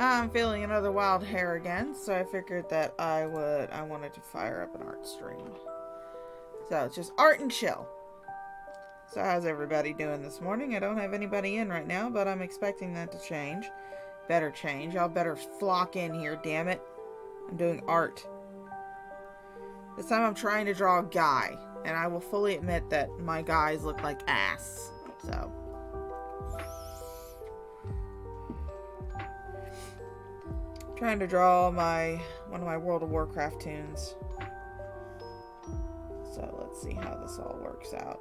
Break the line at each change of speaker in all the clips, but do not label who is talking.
I'm feeling another wild hair again, so I figured that I wanted to fire up an art stream. So it's just art and chill. So how's everybody doing this morning? I don't have anybody in right now, but I'm expecting that to change. Better change. Y'all better flock in here, damn it. I'm doing art. This time I'm trying to draw a guy, and I will fully admit that my guys look like ass. So trying to draw one of my World of Warcraft tunes. So let's see how this all works out.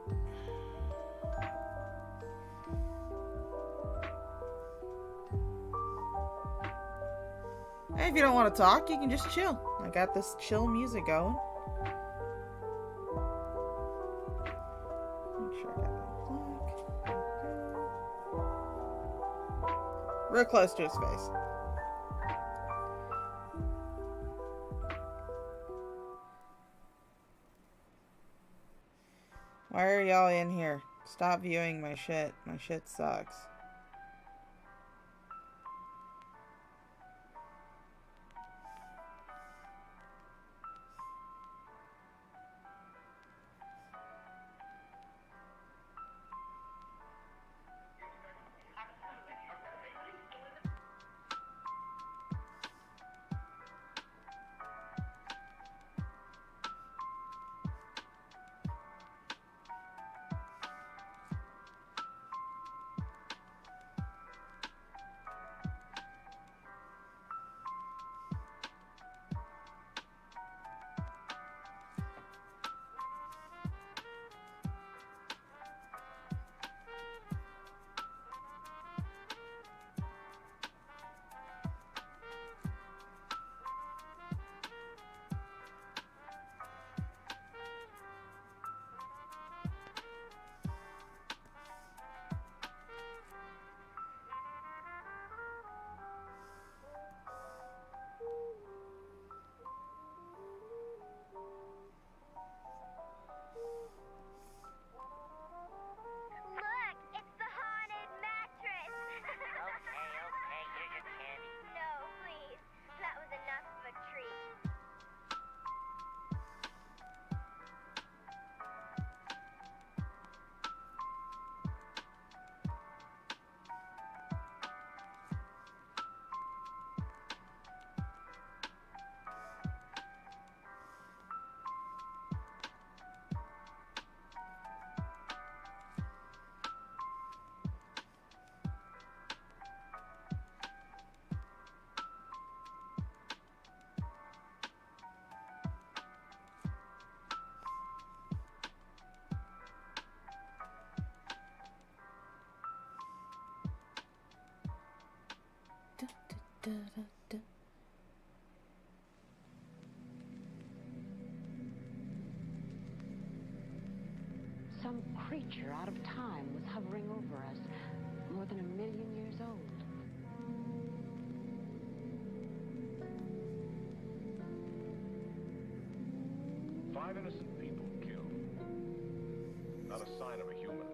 And if you don't want to talk, you can just chill. I got this chill music going. Make sure I got that black. Real close to his face. Why are y'all in here? Stop viewing my shit. My shit sucks. Da, da, da.
Some creature out of time was hovering over us, more than 1,000,000 years old.
Five innocent people killed. Not a sign of a human.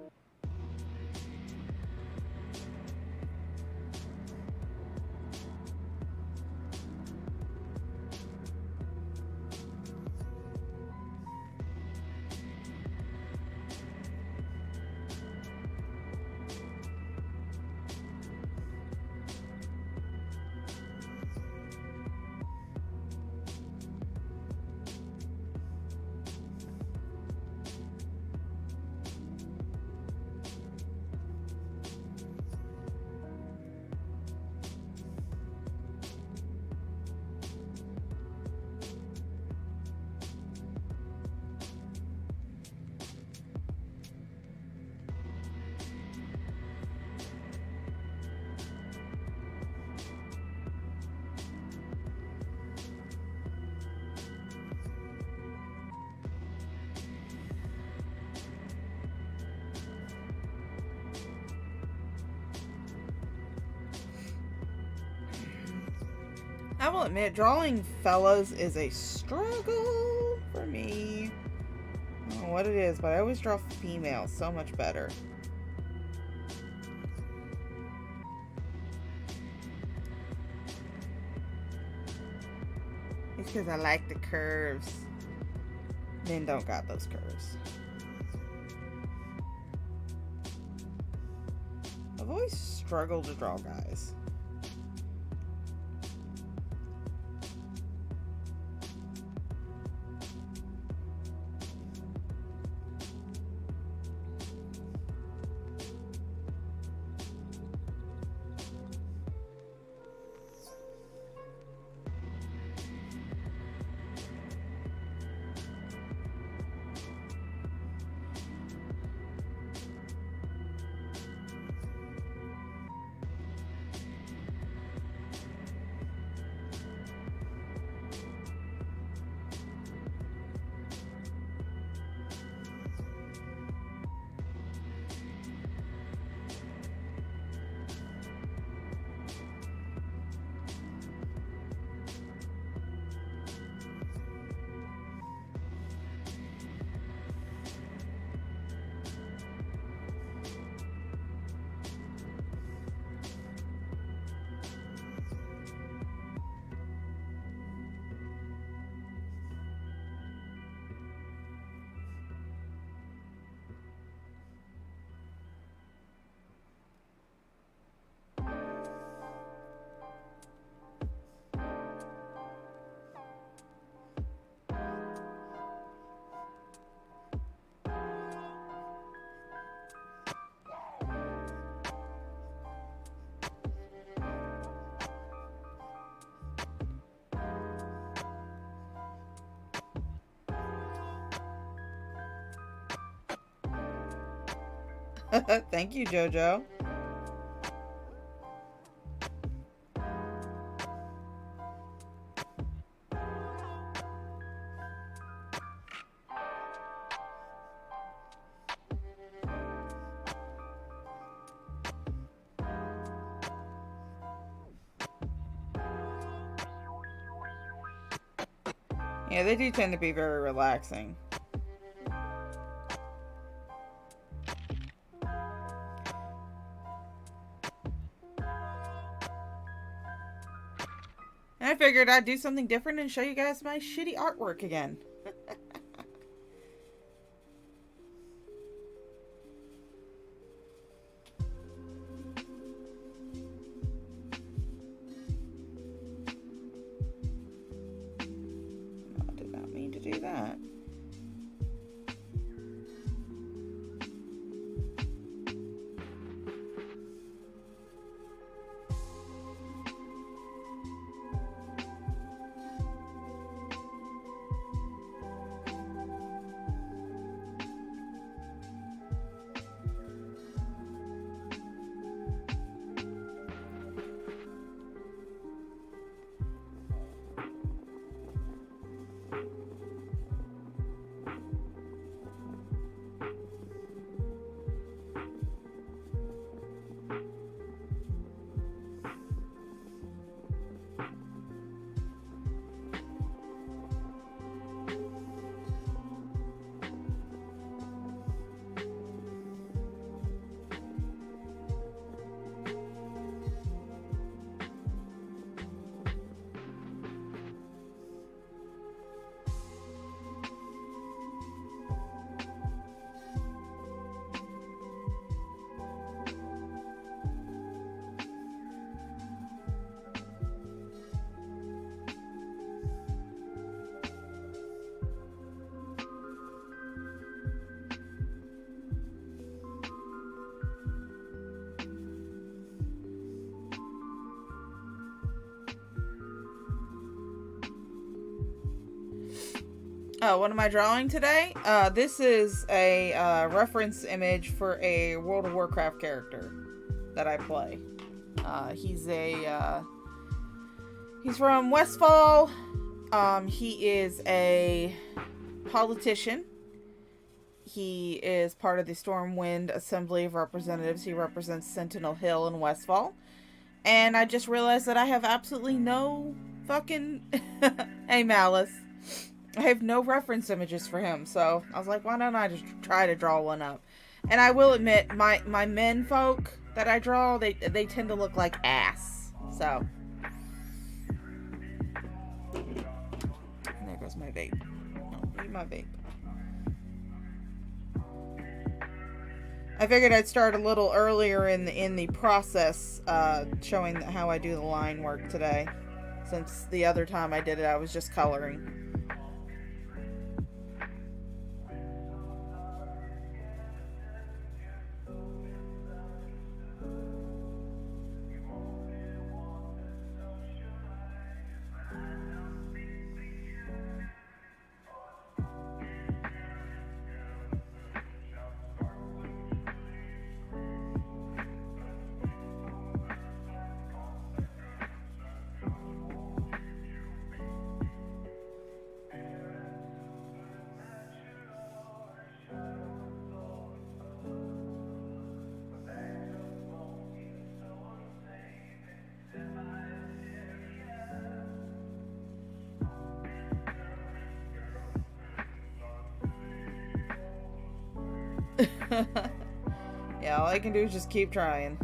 I will admit, drawing fellas is a struggle for me. I don't know what it is, but I always draw females so much better. because I like the curves. Men don't got those curves. I've always struggled to draw guys. Thank you, Jojo. Yeah, they do tend to be very relaxing. And I figured I'd do something different and show you guys my shitty artwork again. I did not mean to do that. Oh, what am I drawing today? This is a reference image for a World of Warcraft character that I play. He's from Westfall. He is a politician. He is part of the Stormwind Assembly of Representatives. He represents Sentinel Hill in Westfall. And I just realized that I have absolutely no fucking... Hey, Malice. I have no reference images for him, so I was like, why don't I just try to draw one up? And I will admit, my men folk that I draw, they tend to look like ass. So my vape. I figured I'd start a little earlier in the process, showing how I do the line work today. Since the other time I did it, I was just coloring. Yeah, all I can do is just keep trying.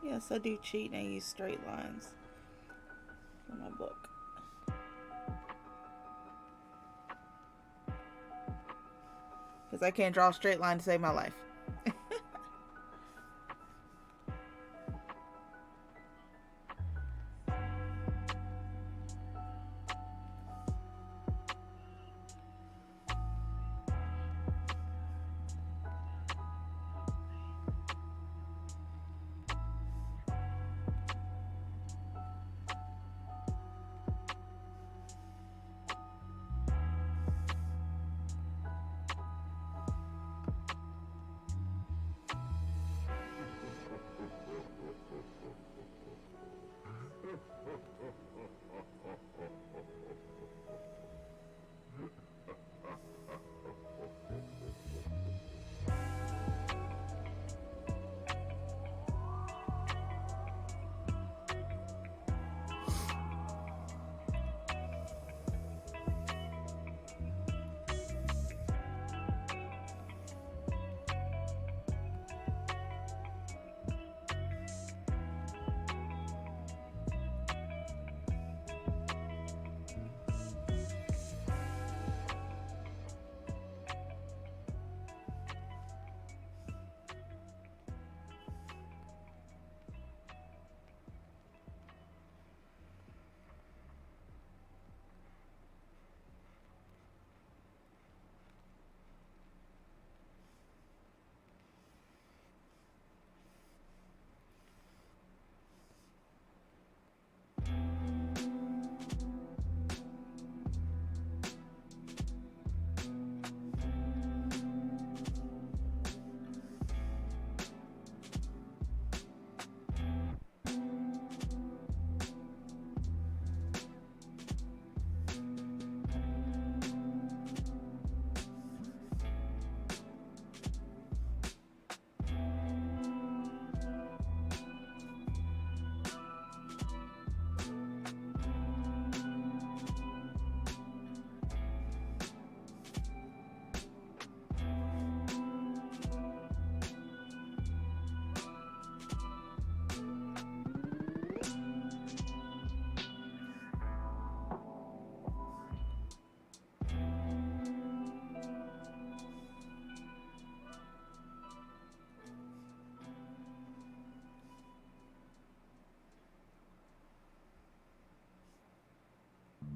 Yes, I do cheat and I use straight lines for my book. Because I can't draw a straight line to save my life.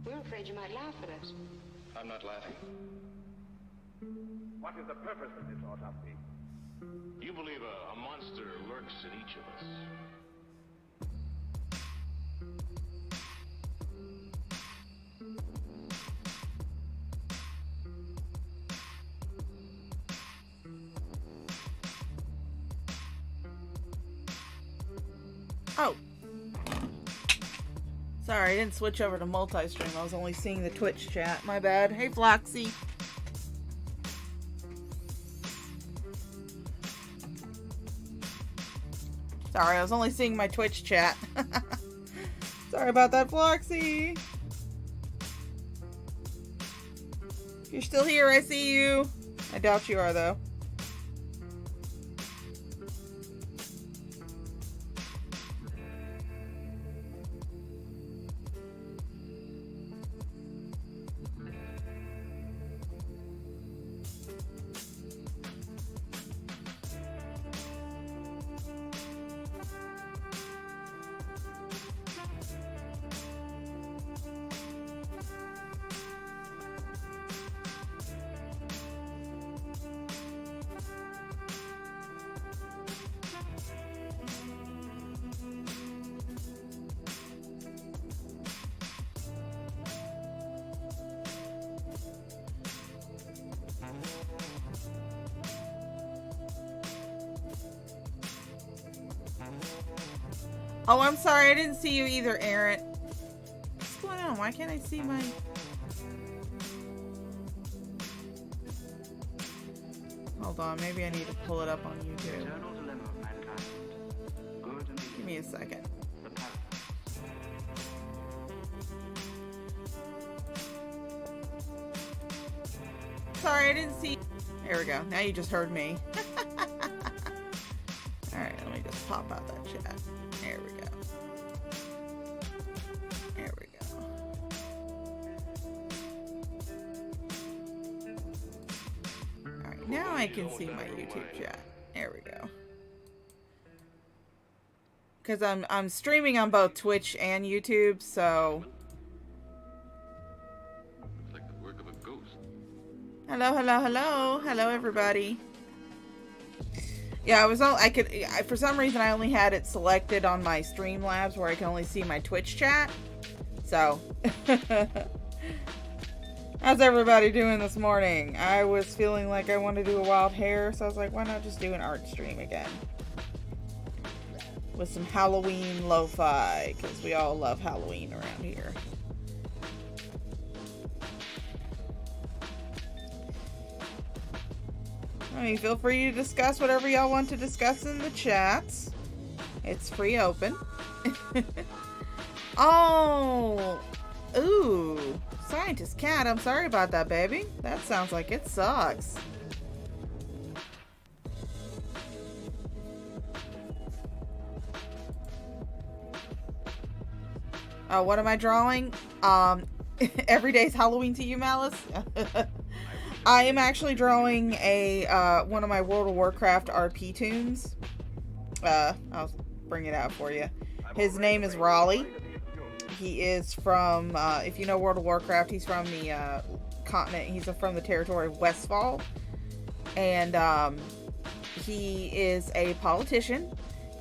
We're afraid you might laugh at us.
I'm not laughing.
What is the purpose of this autopsy?
You believe a monster lurks in each of us.
Oh. Sorry, I didn't switch over to multi-stream. I was only seeing the Twitch chat. My bad. Hey, Floxy. Sorry, I was only seeing my Twitch chat. Sorry about that, Floxy. If you're still here, I see you. I doubt you are, though. Oh, I'm sorry. I didn't see you either, Aaron. What's going on? Why can't I see my... Hold on. Maybe I need to pull it up on YouTube. Give me a second. Sorry, I didn't see... There we go. Now you just heard me. Alright, let me just pop out that chat. There we go. There we go. Alright, now I can see my YouTube chat. There we go. Because I'm streaming on both Twitch and YouTube, so...
Looks like the work of a ghost.
Hello, hello, hello. Hello, everybody. Yeah, for some reason I only had it selected on my Streamlabs where I can only see my Twitch chat. So, how's everybody doing this morning? I was feeling like I wanted to do a wild hair, so I was like, why not just do an art stream again? With some Halloween lo-fi, because we all love Halloween around here. I mean, feel free to discuss whatever y'all want to discuss in the chats. It's free open. Oh! Ooh! Scientist Cat, I'm sorry about that, baby. That sounds like it sucks. Oh, what am I drawing? Every day's Halloween to you, Malice? I am actually drawing a one of my World of Warcraft RP toons. I'll bring it out for you. His name is Raleigh. He is from, if you know World of Warcraft, he's from the continent. He's from the territory of Westfall. And he is a politician.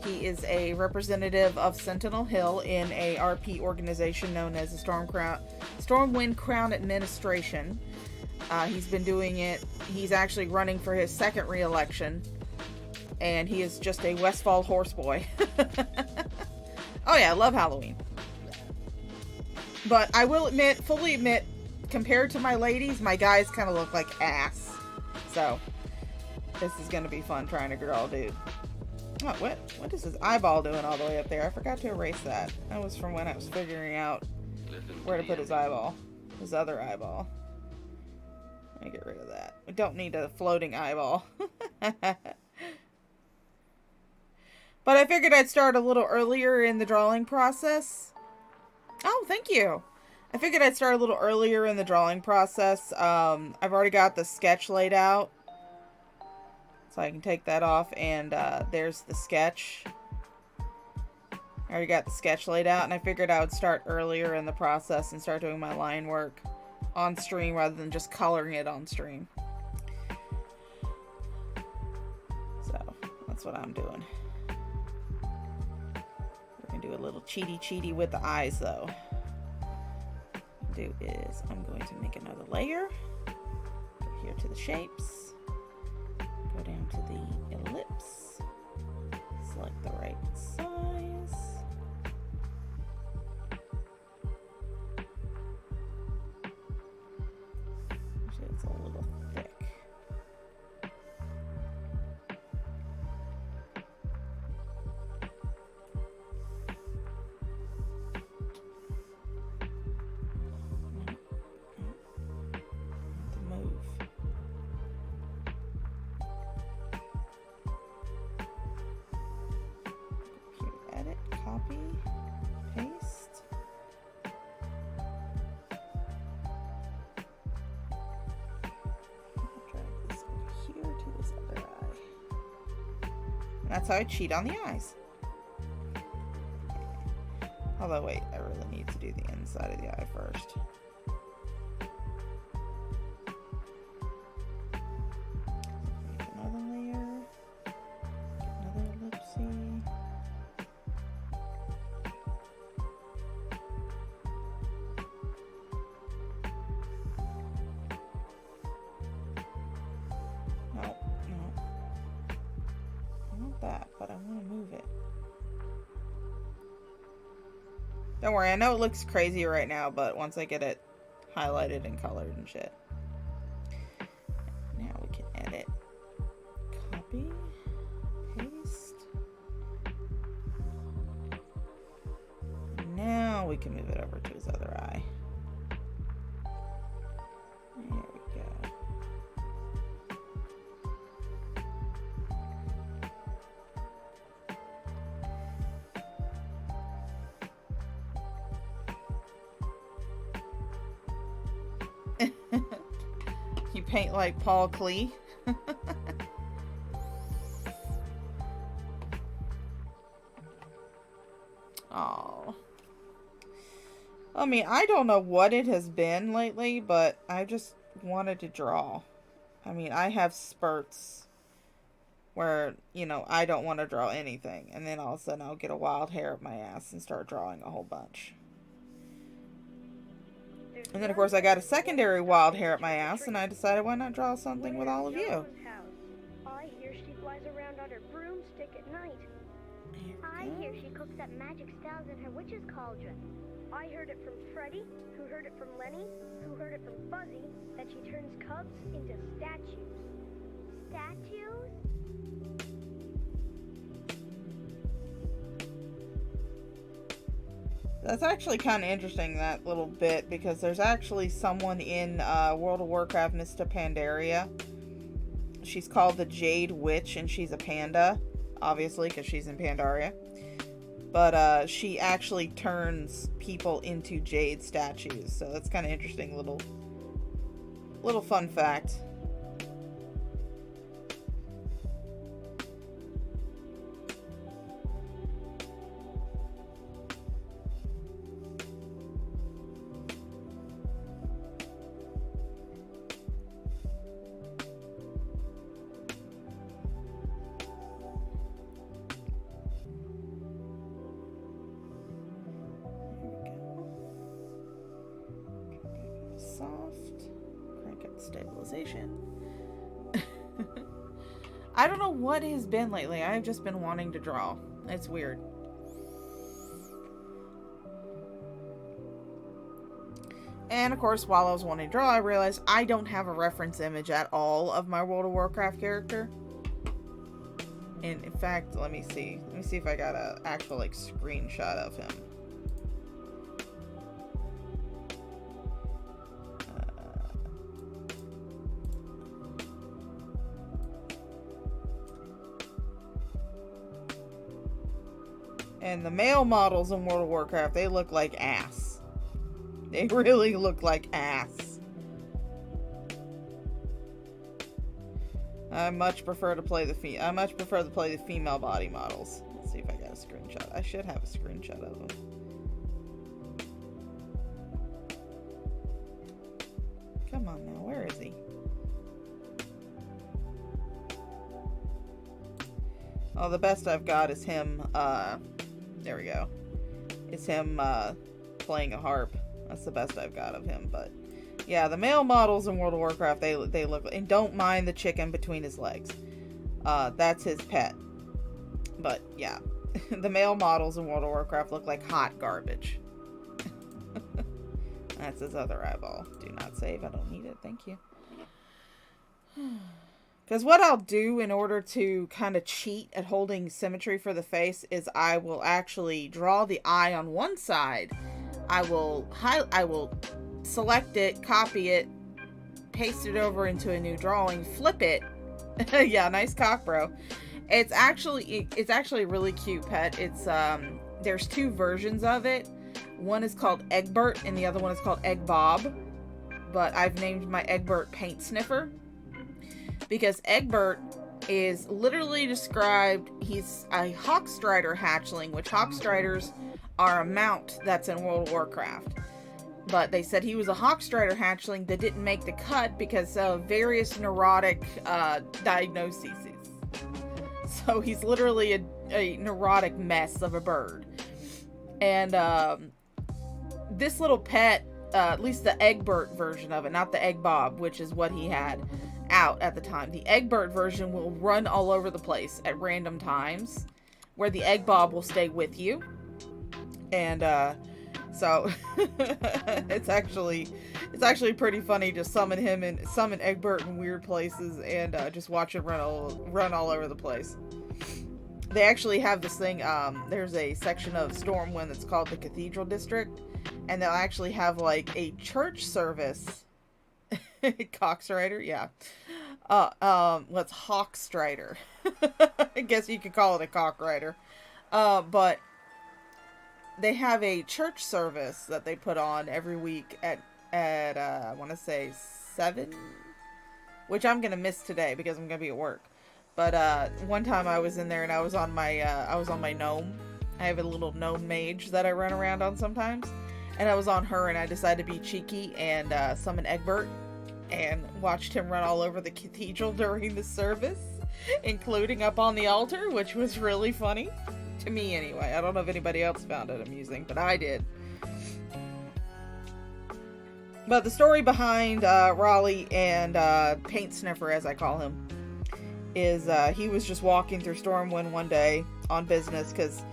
He is a representative of Sentinel Hill in a RP organization known as the Stormwind Crown Administration. He's been doing it. He's actually running for his second re-election. And he is just a Westfall horseboy. Oh yeah, I love Halloween. But I will fully admit, compared to my ladies, my guys kind of look like ass. So, this is going to be fun trying to draw a dude. Oh, what is his eyeball doing all the way up there? I forgot to erase that. That was from when I was figuring out where to put his eyeball. His other eyeball. Let me get rid of that. We don't need a floating eyeball. But I figured I'd start a little earlier in the drawing process. Oh, thank you. I figured I'd start a little earlier in the drawing process. I've already got the sketch laid out. So I can take that off, and there's the sketch. I already got the sketch laid out, and I figured I would start earlier in the process and start doing my line work on stream rather than just coloring it on stream. So, that's what I'm doing. We're going to do a little cheaty with the eyes, though. What I'm going to do is I'm going to make another layer. Go here to the shapes. Go down to the ellipse. Select the right size. Actually, it's a little thick. Copy, paste. Drag this over here to this other eye. And that's how I cheat on the eyes. Although, wait, I really need to do the inside of the eye first. Another layer. Another ellipse. That, but I want to move it. Don't worry, I know it looks crazy right now, but once I get it highlighted and colored and shit. Now we can edit. Copy. Paste. Now we can move it over to his other eye. There we go. You paint like Paul Klee. Oh. I mean, I don't know what it has been lately, but I just wanted to draw. I mean, I have spurts where, you know, I don't want to draw anything. And then all of a sudden I'll get a wild hair up my ass and start drawing a whole bunch. And then, of course, I got a secondary wild hair at my ass, and I decided why not draw something with all of you.
I hear she flies around on her broomstick at night. I hear she cooks up magic spells in her witch's cauldron. I heard it from Freddy, who heard it from Lenny, who heard it from Fuzzy, that she turns cubs into statues. Statues?
That's actually kind of interesting, that little bit, because there's actually someone in World of Warcraft Mista Pandaria. She's called the Jade Witch, and she's a panda, obviously, because she's in Pandaria. But she actually turns people into jade statues, so that's kind of interesting little fun fact. soft. Crank up the stabilization. I don't know what has been lately. I've just been wanting to draw. It's weird. And of course, while I was wanting to draw, I realized I don't have a reference image at all of my World of Warcraft character. And in fact, let me see. Let me see if I got an actual like screenshot of him. And the male models in World of Warcraft, they look like ass. They really look like ass. I much prefer to play the female body models. Let's see if I got a screenshot. I should have a screenshot of them. Come on now, where is he? Oh, the best I've got is him, there we go. It's him, playing a harp. That's the best I've got of him, but yeah, the male models in World of Warcraft, they look, and don't mind the chicken between his legs. That's his pet. But yeah, the male models in World of Warcraft look like hot garbage. That's his other eyeball. Do not save, I don't need it, thank you. Because what I'll do in order to kind of cheat at holding symmetry for the face is I will actually draw the eye on one side. I will select it, copy it, paste it over into a new drawing, flip it. Yeah, nice cock, bro. It's actually a really cute pet. It's there's two versions of it. One is called Egbert and the other one is called Egg Bob. But I've named my Egbert Paint Sniffer because Egbert is literally described, he's a Hawkstrider hatchling, which Hawkstriders are a mount that's in World of Warcraft. But they said he was a Hawkstrider hatchling that didn't make the cut because of various neurotic diagnoses. So he's literally a neurotic mess of a bird. And this little pet, at least the Egbert version of it, not the Egg Bob, which is what he had out at the time. The Egbert version will run all over the place at random times, where the Egg Bob will stay with you. And so it's actually pretty funny to summon Egbert in weird places and just watch him run all over the place. They actually have this thing, there's a section of Stormwind that's called the Cathedral District, and they'll actually have like a church service. Cockstrider, yeah. What's Hawkstrider? I guess you could call it a cockrider. But they have a church service that they put on every week at I want to say 7, which I'm gonna miss today because I'm gonna be at work. But one time I was in there and I was on my gnome. I have a little gnome mage that I run around on sometimes, and I was on her and I decided to be cheeky and summon Egbert and watched him run all over the cathedral during the service, including up on the altar, which was really funny. To me, anyway. I don't know if anybody else found it amusing, but I did. But the story behind Raleigh and Paint Sniffer, as I call him, is he was just walking through Stormwind one day on business, because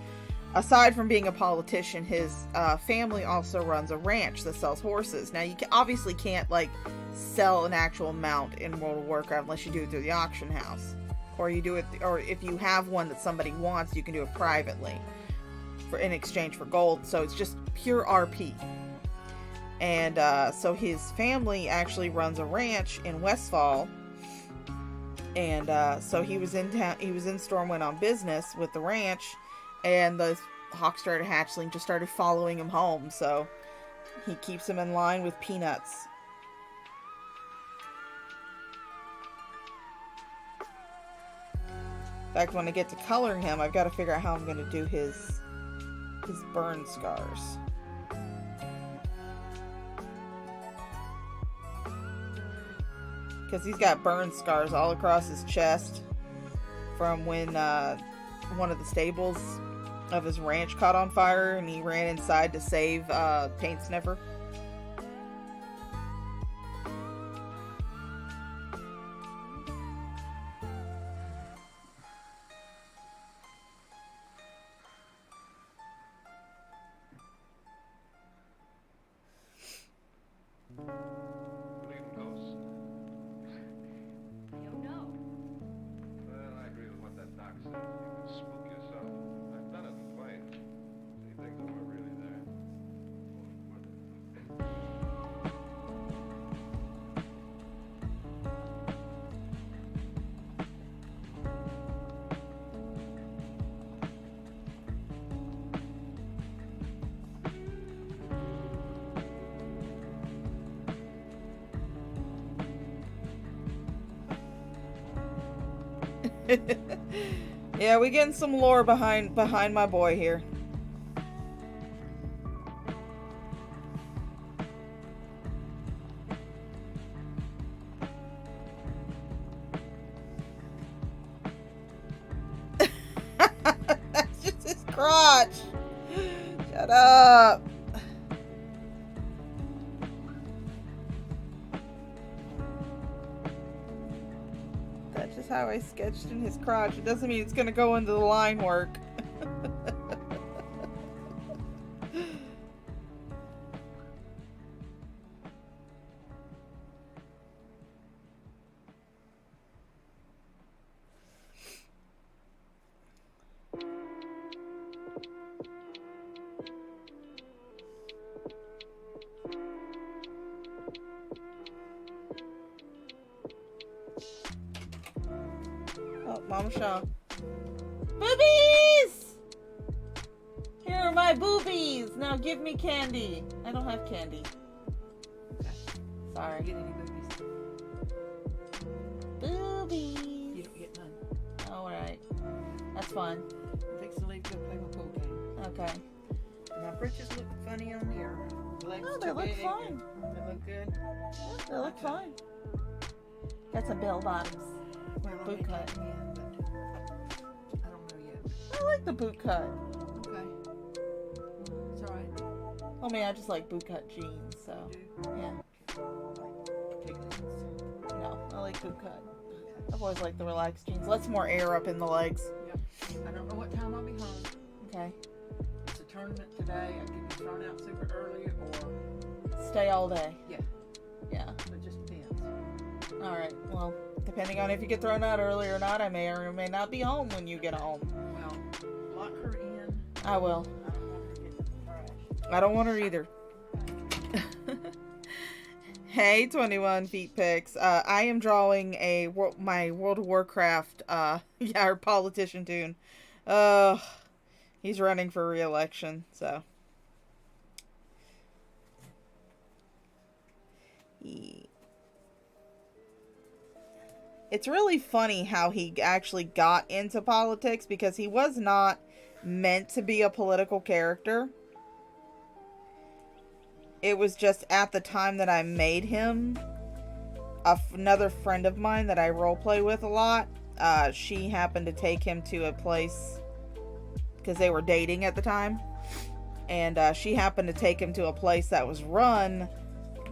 aside from being a politician, his family also runs a ranch that sells horses. Now, you obviously can't, like, sell an actual mount in World of Warcraft unless you do it through the auction house. Or you do it, or if you have one that somebody wants, you can do it privately in exchange for gold. So it's just pure RP. And so his family actually runs a ranch in Westfall. And so he was in town. He was in Stormwind on business with the ranch, and the Hawkstrider hatchling just started following him home. So he keeps him in line with peanuts. In fact, when I get to coloring him, I've got to figure out how I'm going to do his burn scars. Because he's got burn scars all across his chest from when one of the stables of his ranch caught on fire and he ran inside to save Paint Sniffer. Yeah, we getting some lore behind my boy here. That's just his crotch. Shut up. That's just how I sketched in his crotch. It doesn't mean it's gonna go into the line work. Oh, Mama Shaw. Boobies! Here are my boobies! Now give me candy. I don't have candy.
Okay.
Sorry.
Get any boobies?
Boobies!
You don't get none.
Alright. That's fun.
I'm fixing to leave to go play my pool game.
Okay.
My britches look funny on here. Legs
Oh,
too
they look
big.
fine.
They look good.
Yeah, they look fine. Got some bell bottoms.
Well, I
Boot
may
cut.
take them in, but I don't know yet.
I like the boot cut.
Okay. It's alright.
I mean, I just like boot cut jeans, so yeah.
Pigtails.
No, I like boot cut. I've always liked the relaxed jeans. Lets more air up in the legs.
Yep. I don't know what time I'll be home.
Okay.
It's a tournament today. I can be thrown out super early or
Stay all day.
yeah.
Yeah.
It just depends.
Alright, well, depending on if you get thrown out early or not, I may or may not be home when you get home.
Well, lock her in.
I will.
I don't want her to get in the trash.
I don't want her either. Hey, 21 Feet Pics. I am drawing my World of Warcraft, our politician tune. He's running for re-election, so. It's really funny how he actually got into politics because he was not meant to be a political character. It was just at the time that I made him, another friend of mine that I roleplay with a lot, she happened to take him to a place because they were dating at the time. And she happened to take him to a place that was run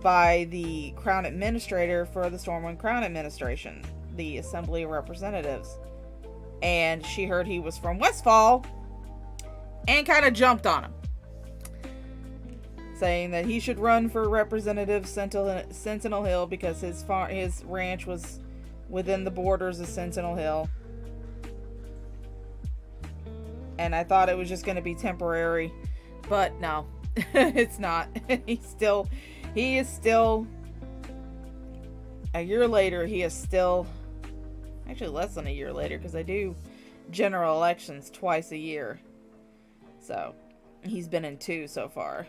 by the Crown Administrator for the Stormwind Crown Administration, the Assembly of Representatives. And she heard he was from Westfall and kind of jumped on him, saying that he should run for Representative Sentinel Hill because his ranch was within the borders of Sentinel Hill. And I thought it was just going to be temporary, but no, it's not. He is still, a year later, he is still, actually less than a year later, because I do general elections twice a year. So, he's been in 2 so far.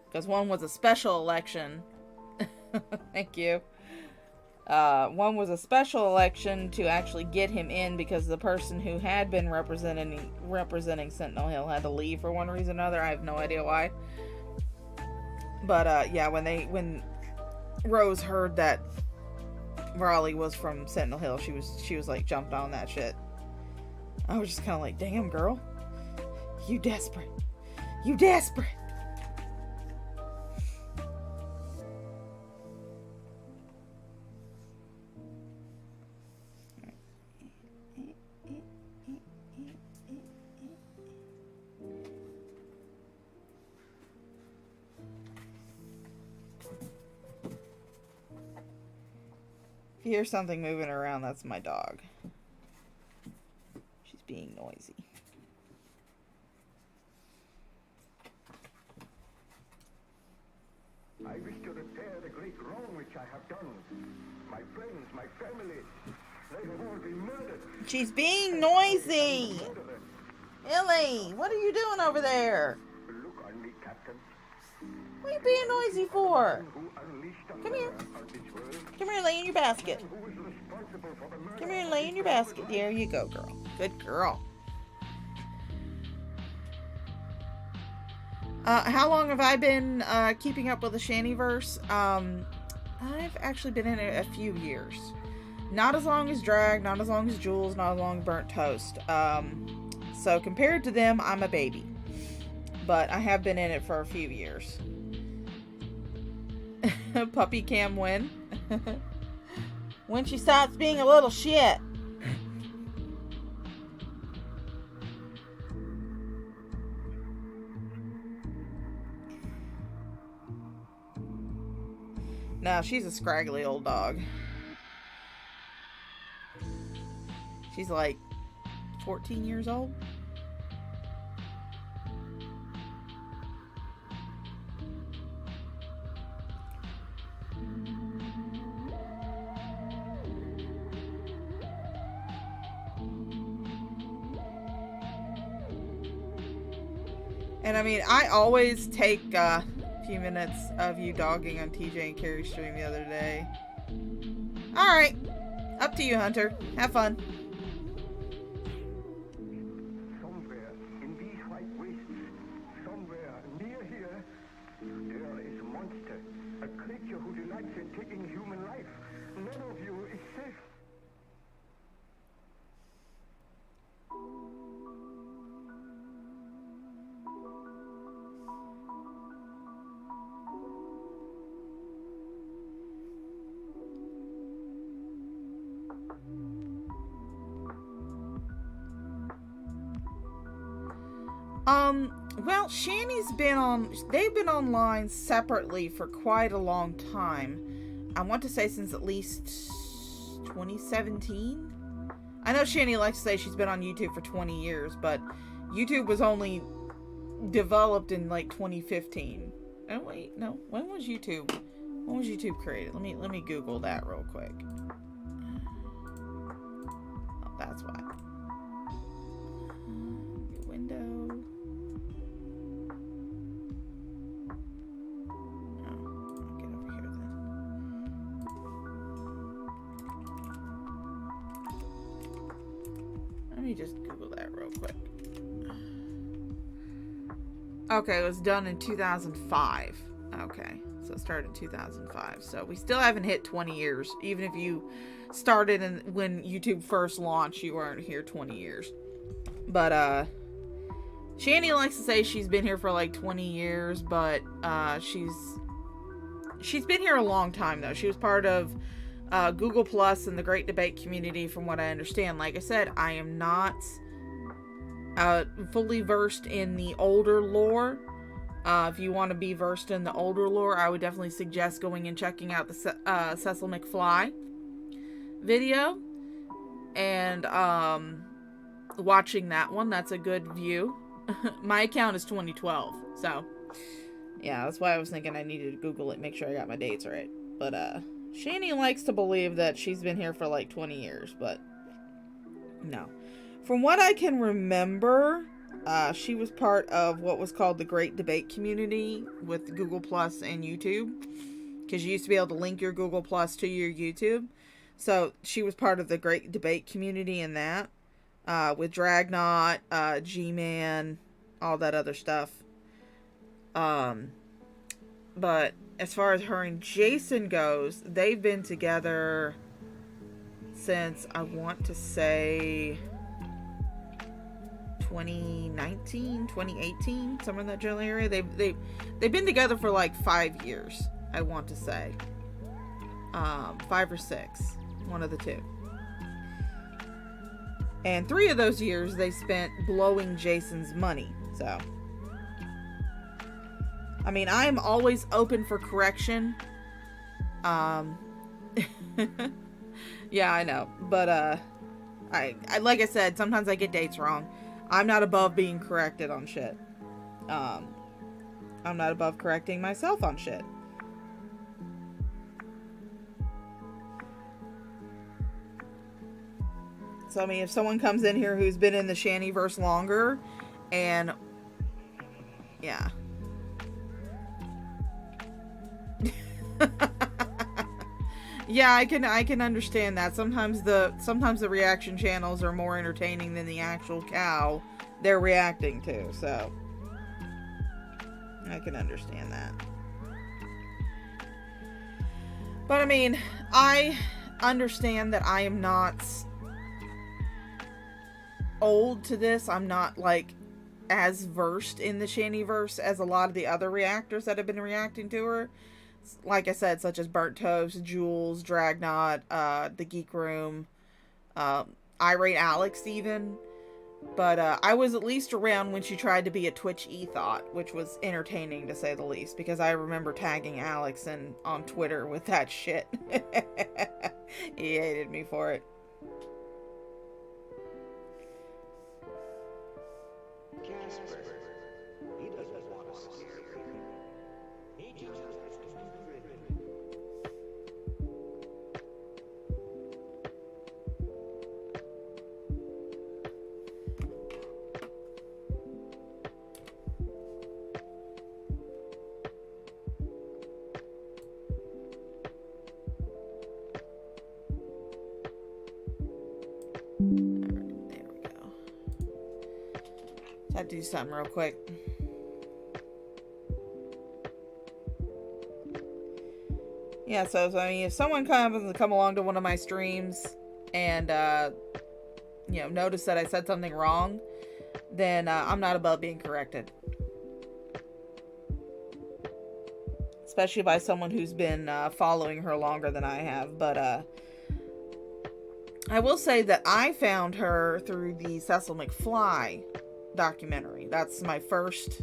Because one was a special election. Thank you. One was a special election to actually get him in because the person who had been representing Sentinel Hill had to leave for one reason or another. I have no idea why. But yeah, when Rose heard that Raleigh was from Sentinel Hill, she was like jumped on that shit. I was just kind of like, damn girl, you desperate. You desperate. If you hear something moving around, that's my dog. She's being noisy.
I wish to repair the great wrong which I have done. My friends, my family, they have all been murdered.
She's being noisy! Illy, what are you doing over there?
Look on me, Captain.
What are you being noisy for?
who unleashed the
Come here.
horror of this world,
Come here and lay in your basket.
who was responsible for the murder
Come here and
of
lay in your basket. There you go, girl. Good girl. How long have I been keeping up with the Shantyverse? I've actually been in it a few years. Not as long as Drag, not as long as Jules, not as long as Burnt Toast. So compared to them, I'm a baby. But I have been in it for a few years. Puppy cam win. When she stops being a little shit. No, she's a scraggly old dog. She's like 14 years old. And I mean, I always take a few minutes of you dogging on TJ and Carrie's stream the other day. Alright. Up to you, Hunter. Have fun.
Somewhere in these white wastes, somewhere near here, there is a monster, a creature who delights in taking human life. None of you is safe.
Well, they've been online separately for quite a long time. I want to say since at least 2017. I know Shani likes to say she's been on YouTube for 20 years, but YouTube was only developed in like 2015. Oh wait, no. When was YouTube created? Let me Google that real quick. Oh, that's why. New window. Let me just Google that real quick. Okay, it was done in 2005. Okay, so it started in 2005. So we still haven't hit 20 years. Even if you started when YouTube first launched, you weren't here 20 years. But, Shani likes to say she's been here for like 20 years, but, she's been here a long time, though. She was part of Google Plus and the Great Debate community, from what I understand. Like I said, I am not fully versed in the older lore. If you want to be versed in the older lore, I would definitely suggest going and checking out the Cecil McFly video and watching that one. That's a good view. My account is 2012, so yeah, that's why I was thinking I needed to Google it, make sure I got my dates right. But Shani likes to believe that she's been here for like 20 years, but no. From what I can remember, she was part of what was called the Great Debate community with Google Plus and YouTube, because you used to be able to link your Google Plus to your YouTube. So she was part of the Great Debate community in that, with Dragnot, G-Man, all that other stuff. But as far as her and Jason goes, they've been together since, I want to say, 2019, 2018, somewhere in that general area. They've been together for like 5 years, I want to say. 5 or 6, one of the two. And 3 of those years they spent blowing Jason's money. So, I mean, I am always open for correction. Yeah, I know, but I like I said, sometimes I get dates wrong. I'm not above being corrected on shit. I'm not above correcting myself on shit. So, I mean, if someone comes in here who's been in the Shantyverse longer, and yeah. Yeah, I can understand that. Sometimes the reaction channels are more entertaining than the actual cow they're reacting to, so I can understand that. But I mean, I understand that I am not old to this. I'm not like as versed in the Shannyverse as a lot of the other reactors that have been reacting to her. Like I said, such as Burnt Toast, Jules, Dragnot, The Geek Room, Irate Alex even. But I was at least around when she tried to be a Twitch e-thought, which was entertaining to say the least, because I remember tagging Alex on Twitter with that shit. He hated me for it.
Casper, he doesn't want to scare you. He just has to be driven.
There we go. Had to do something real quick. Yeah, so I mean, if someone comes to come along to one of my streams and notice that I said something wrong, then I'm not above being corrected. Especially by someone who's been following her longer than I have. But I will say that I found her through the Cecil McFly documentary. That's my first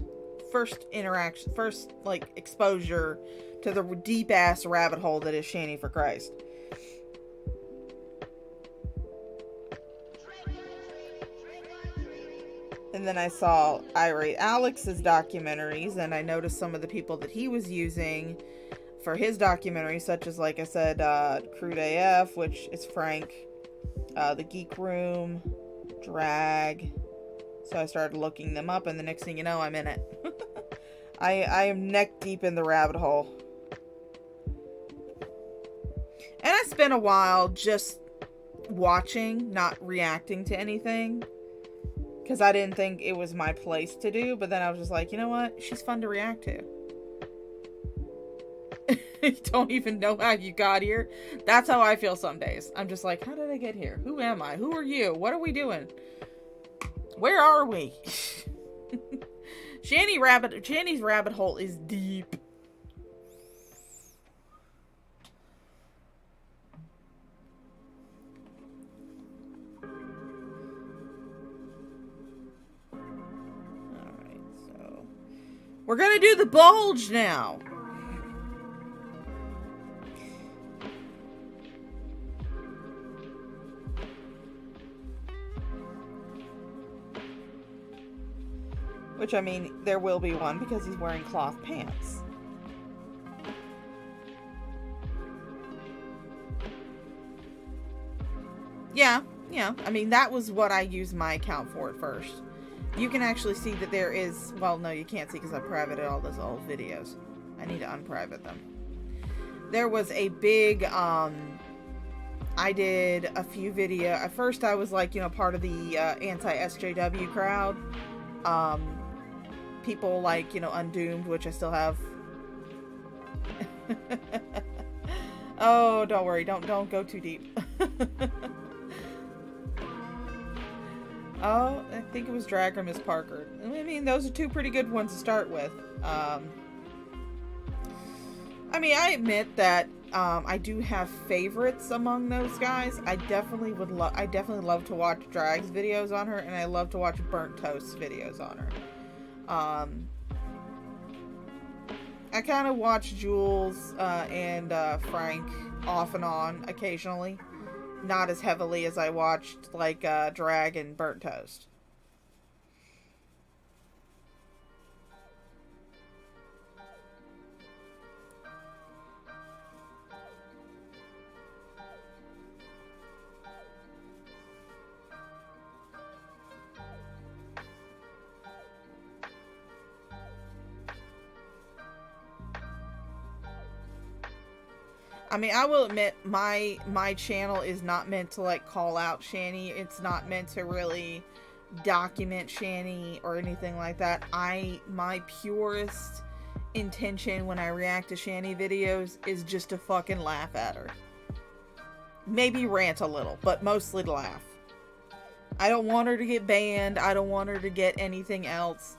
interaction, first like exposure to the deep ass rabbit hole that is Shanny for Christ. And then I saw Irate Alex's documentaries, and I noticed some of the people that he was using for his documentaries, such as, like I said, Crude AF, which is Frank, The Geek Room, Drag. So I started looking them up, and the next thing you know, I'm in it. I am neck deep in the rabbit hole. And I spent a while just watching, not reacting to anything. Because I didn't think it was my place to do. But then I was just like, you know what? She's fun to react to. You don't even know how you got here. That's how I feel some days. I'm just like, how did I get here? Who am I? Who are you? What are we doing? Where are we? Shanny's rabbit hole is deep. Alright, so we're gonna do the bulge now. Which, I mean, there will be one because he's wearing cloth pants. Yeah. I mean, that was what I used my account for at first. You can actually see that there is... Well, no, you can't see because I privated all those old videos. I need to unprivate them. There was a big... I did a few videos... At first, I was like, part of the anti-SJW crowd. People like, Undoomed, which I still have. Oh, don't worry. Don't go too deep. Oh, I think it was Drag or Miss Parker. I mean, those are two pretty good ones to start with. I mean, I admit that I do have favorites among those guys. I definitely love to watch Drag's videos on her, and I love to watch Burnt Toast's videos on her. I kind of watch Jules and Frank off and on occasionally. Not as heavily as I watched like Drag and Burnt Toast. I mean, I will admit, my channel is not meant to, like, call out Shani. It's not meant to really document Shani or anything like that. My purest intention when I react to Shani videos is just to fucking laugh at her. Maybe rant a little, but mostly to laugh. I don't want her to get banned. I don't want her to get anything else.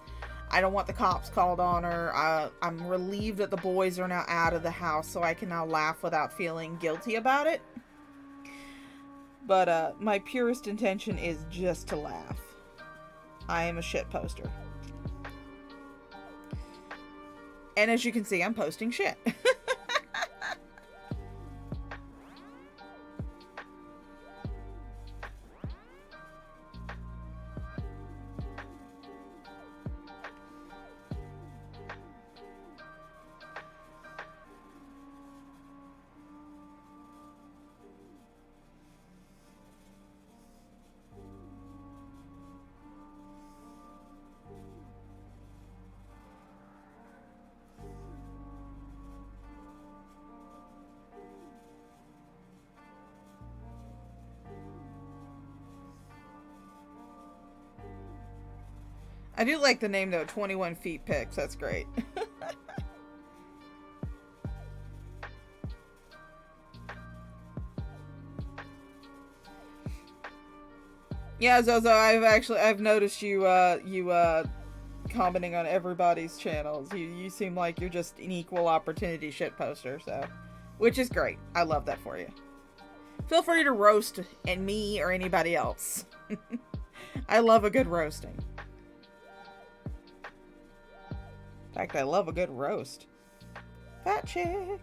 I don't want the cops called on her. I'm relieved that the boys are now out of the house, so I can now laugh without feeling guilty about it. But my purest intention is just to laugh. I am a shit poster. And as you can see, I'm posting shit. I do like the name though, 21 Feet Pics. That's great. Yeah, Zozo, I've noticed you commenting on everybody's channels. You seem like you're just an equal opportunity shit poster, so, which is great. I love that for you. Feel free to roast and me or anybody else. I love a good roasting. In fact, I love a good roast. Fat chick.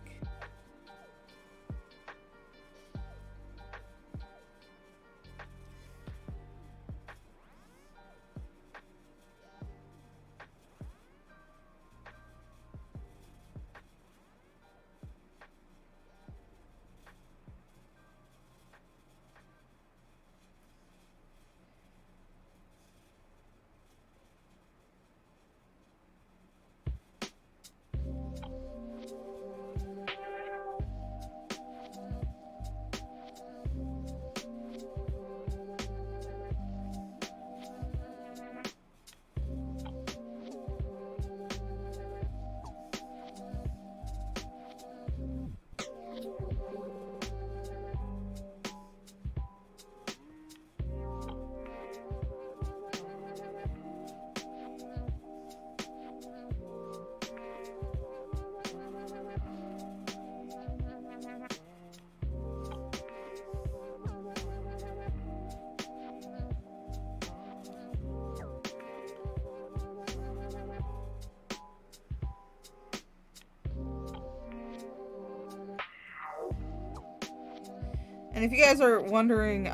And if you guys are wondering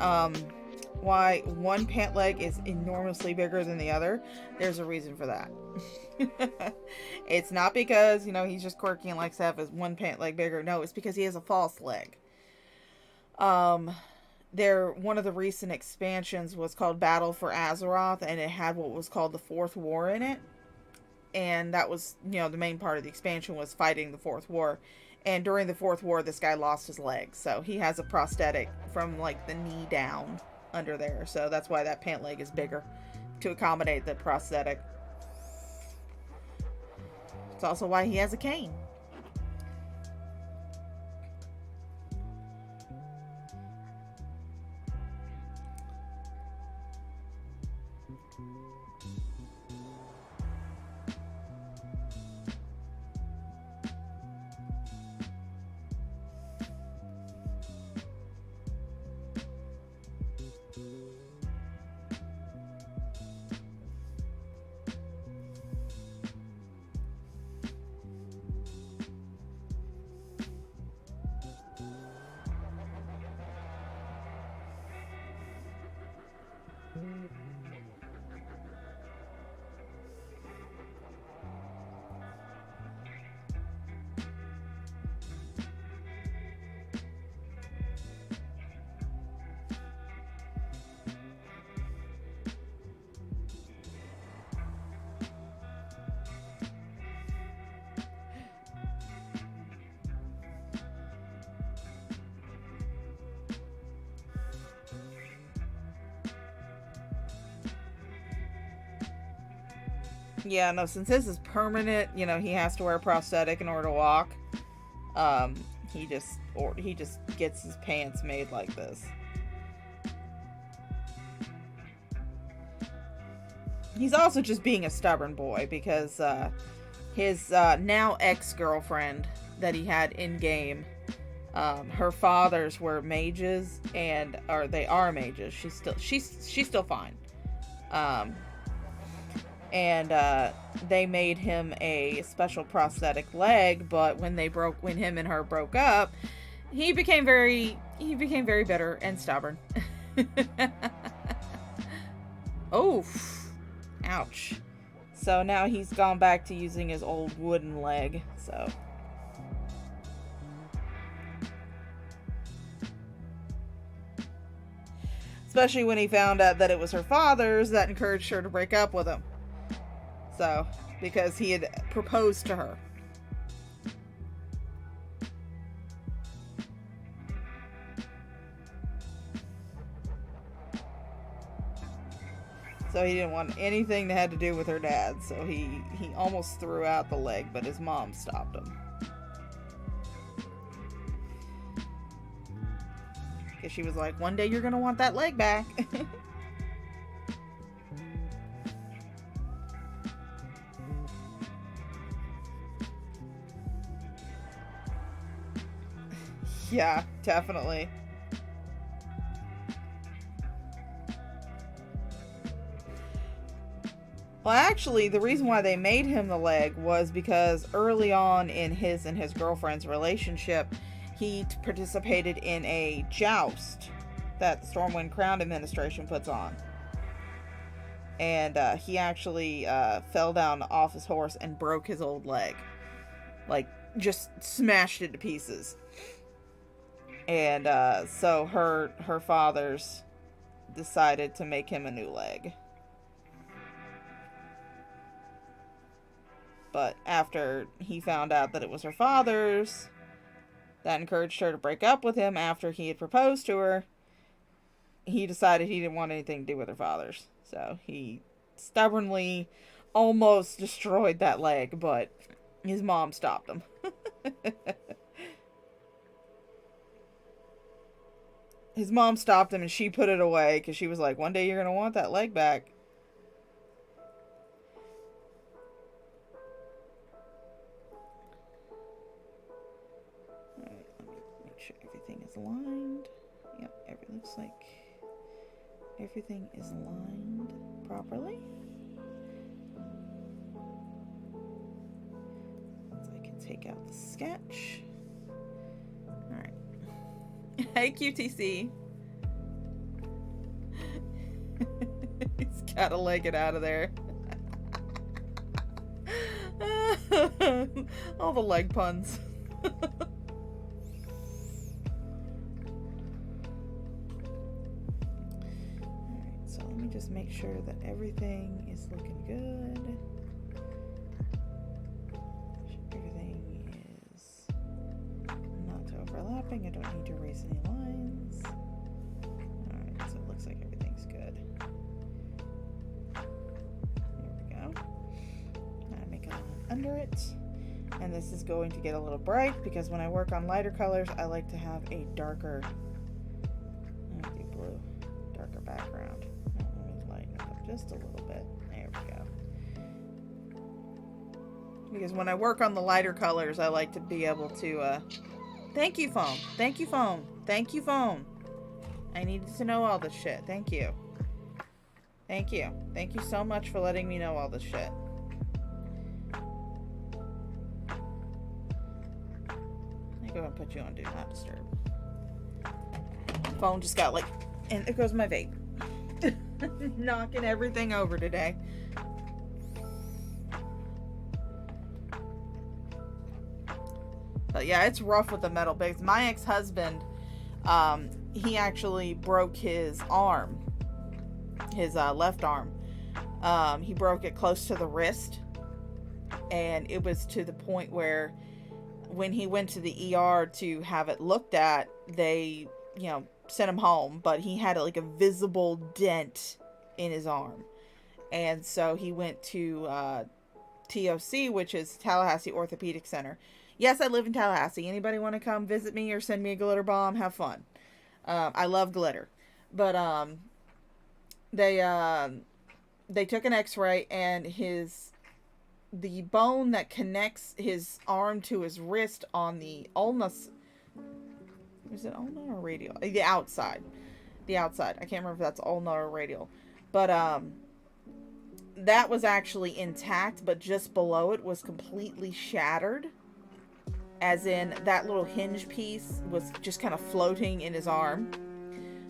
why one pant leg is enormously bigger than the other, there's a reason for that. It's not because, you know, he's just quirky and likes to have his one pant leg bigger. No, it's because he has a false leg. One of the recent expansions was called Battle for Azeroth, and it had what was called the Fourth War in it. And that was, you know, the main part of the expansion was fighting the Fourth War. And during the Fourth War, this guy lost his leg. So he has a prosthetic from, like, the knee down under there. So that's why that pant leg is bigger, to accommodate the prosthetic. It's also why he has a cane. Yeah, no, since his is permanent, you know, he has to wear a prosthetic in order to walk. He just gets his pants made like this. He's also just being a stubborn boy because his now ex-girlfriend that he had in game, her fathers were mages, or they are mages. She's still fine. And they made him a special prosthetic leg, but when him and her broke up, he became very bitter and stubborn. Oh, ouch. So now he's gone back to using his old wooden leg, so. Especially when he found out that it was her father's that encouraged her to break up with him. So, because he had proposed to her. So he didn't want anything that had to do with her dad. So he almost threw out the leg, but his mom stopped him. Because she was like, one day you're going to want that leg back. Yeah, definitely. Well, actually, the reason why they made him the leg was because early on in his and his girlfriend's relationship, he participated in a joust that the Stormwind Crown Administration puts on. And he actually fell down off his horse and broke his old leg. Like, just smashed it to pieces. And so her fathers decided to make him a new leg. But after he found out that it was her father's, that encouraged her to break up with him after he had proposed to her, he decided he didn't want anything to do with her father's. So he stubbornly almost destroyed that leg, but his mom stopped him. His mom stopped him and she put it away because she was like, one day you're going to want that leg back. Alright, let me make sure everything is lined. Yep, looks like everything is lined properly. So I can take out the sketch. Alright. Hey, QTC. He's gotta leg it out of there. All the leg puns. Alright, so let me just make sure that everything is looking good. Everything is not overlapping. I don't need to erase any lines. Alright, so it looks like everything's good. There we go. Now make a line under it. And this is going to get a little bright because when I work on lighter colors, I like to have a darker, let me do blue, darker background. Let me lighten it up just a little bit. There we go. Because when I work on the lighter colors, I like to be able to, thank you, phone. Thank you, phone. Thank you, phone. I needed to know all this shit. Thank you. Thank you. Thank you so much for letting me know all this shit. Go ahead and put you on Do Not Disturb. Phone just got like, and there goes my vape. Knocking everything over today. But yeah, it's rough with the metal bigs. My ex-husband, he actually broke his arm. His left arm. He broke it close to the wrist. And it was to the point where when he went to the ER to have it looked at, they, sent him home, but he had like a visible dent in his arm. And so he went to TOC, which is Tallahassee Orthopedic Center. Yes, I live in Tallahassee. Anybody want to come visit me or send me a glitter bomb? Have fun. I love glitter. But they took an x-ray, and the bone that connects his arm to his wrist on the ulna, is it ulna or radial? The outside. I can't remember if that's ulna or radial. But that was actually intact, but just below it was completely shattered. As in, that little hinge piece was just kind of floating in his arm.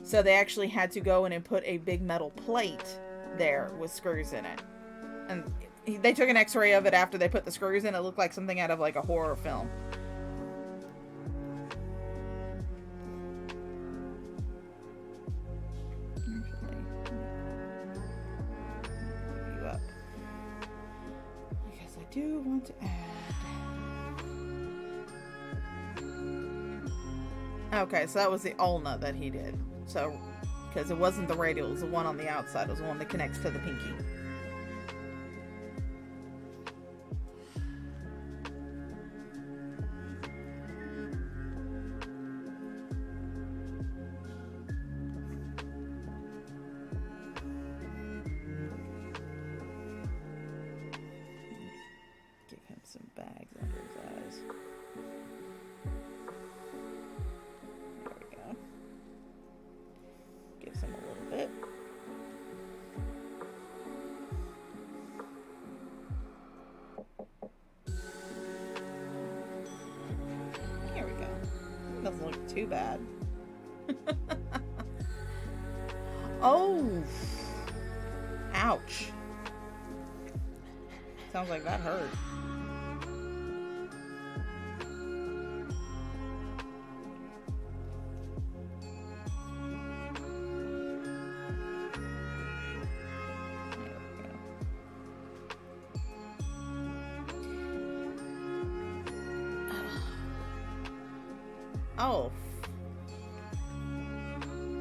So they actually had to go in and put a big metal plate there with screws in it. And they took an x-ray of it after they put the screws in. It looked like something out of like a horror film. You up. Because I do want to add. Okay, so that was the ulna that he did. So, because it wasn't the radial, it was the one on the outside. It was the one that connects to the pinky. Give him some bags under his eyes. There we go. Gives him a little bit. Here we go. Doesn't look too bad. Oh! Ouch. Sounds like that hurt. Oh.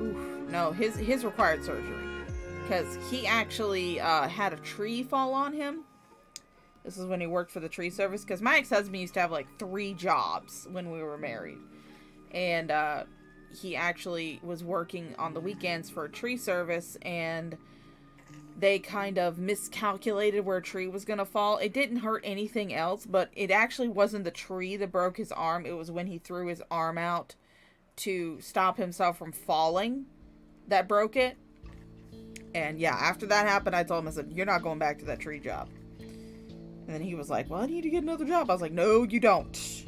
Oof. No, his required surgery. Because he actually had a tree fall on him. This is when he worked for the tree service. Because my ex-husband used to have like 3 jobs when we were married. And he actually was working on the weekends for a tree service. And they kind of miscalculated where a tree was going to fall. It didn't hurt anything else, but it actually wasn't the tree that broke his arm. It was when he threw his arm out to stop himself from falling that broke it. And yeah, after that happened, I told him, I said, you're not going back to that tree job. And then he was like, well, I need to get another job. I was like, no, you don't.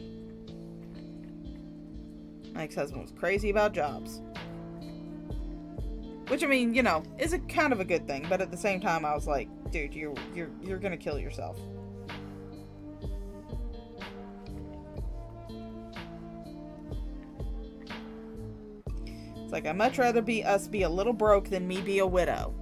My ex-husband was crazy about jobs. Which, I mean, you know, is a kind of a good thing. But at the same time, I was like, dude, you're gonna kill yourself. It's like, I'd much rather us be a little broke than me be a widow.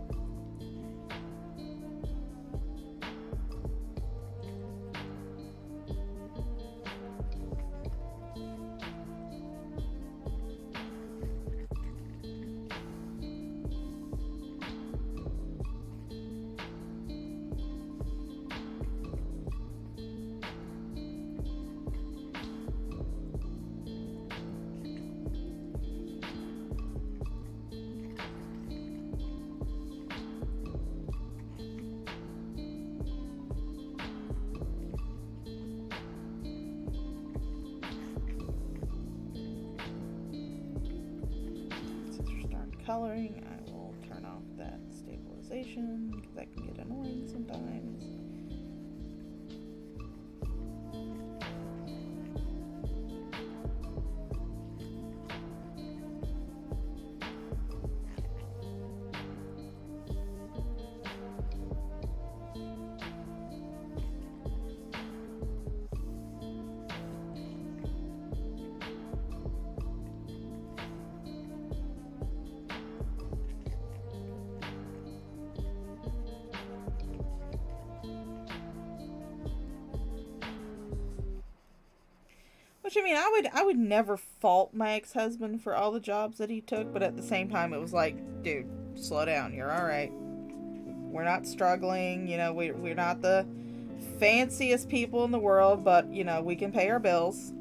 Coloring, I will turn off that stabilization because that can get annoying sometimes. Which, I mean, I would never fault my ex-husband for all the jobs that he took, but at the same time, it was like, dude, slow down, you're alright. We're not struggling. You know, we're not the fanciest people in the world, but, you know, we can pay our bills.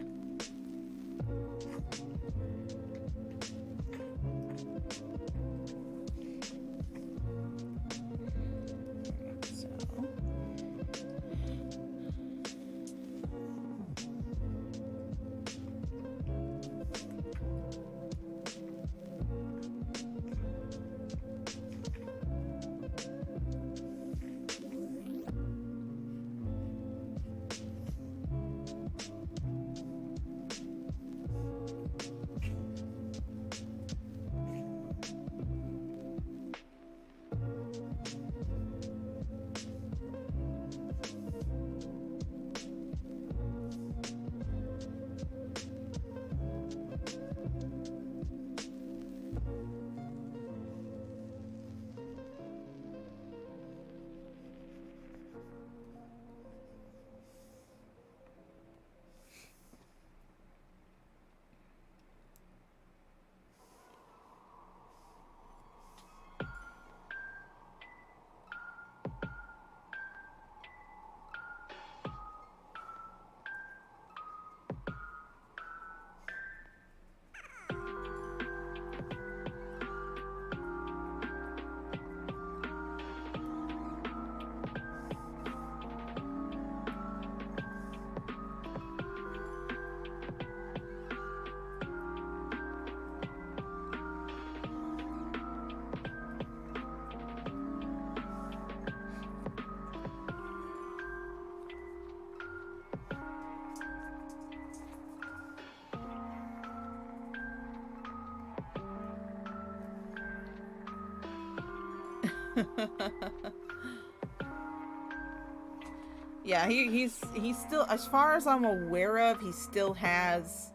Yeah, he's still, as far as I'm aware of, he still has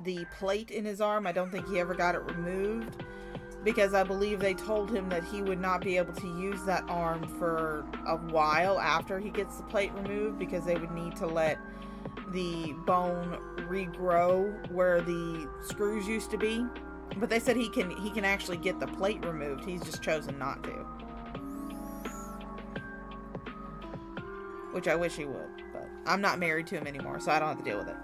the plate in his arm. I don't think he ever got it removed, because I believe they told him that he would not be able to use that arm for a while after he gets the plate removed, because they would need to let the bone regrow where the screws used to be. But they said he can actually get the plate removed. He's just chosen not to. Which I wish he would, but I'm not married to him anymore, so I don't have to deal with it.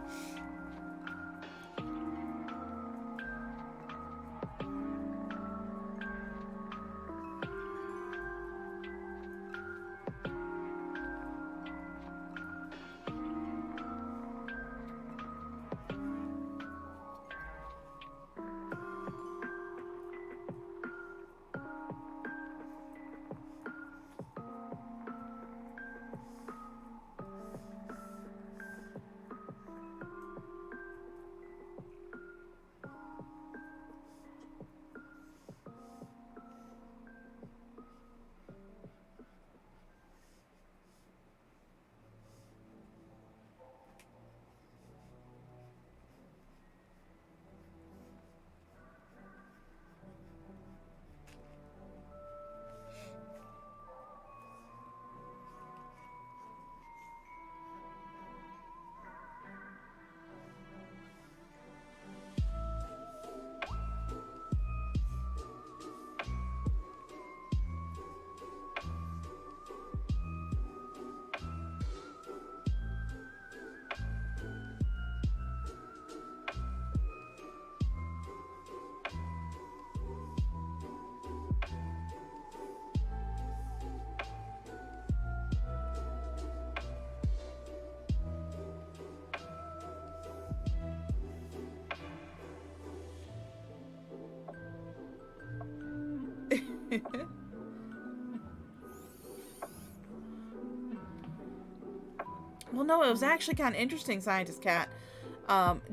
Well, no, it was actually kind of interesting, Scientist Cat.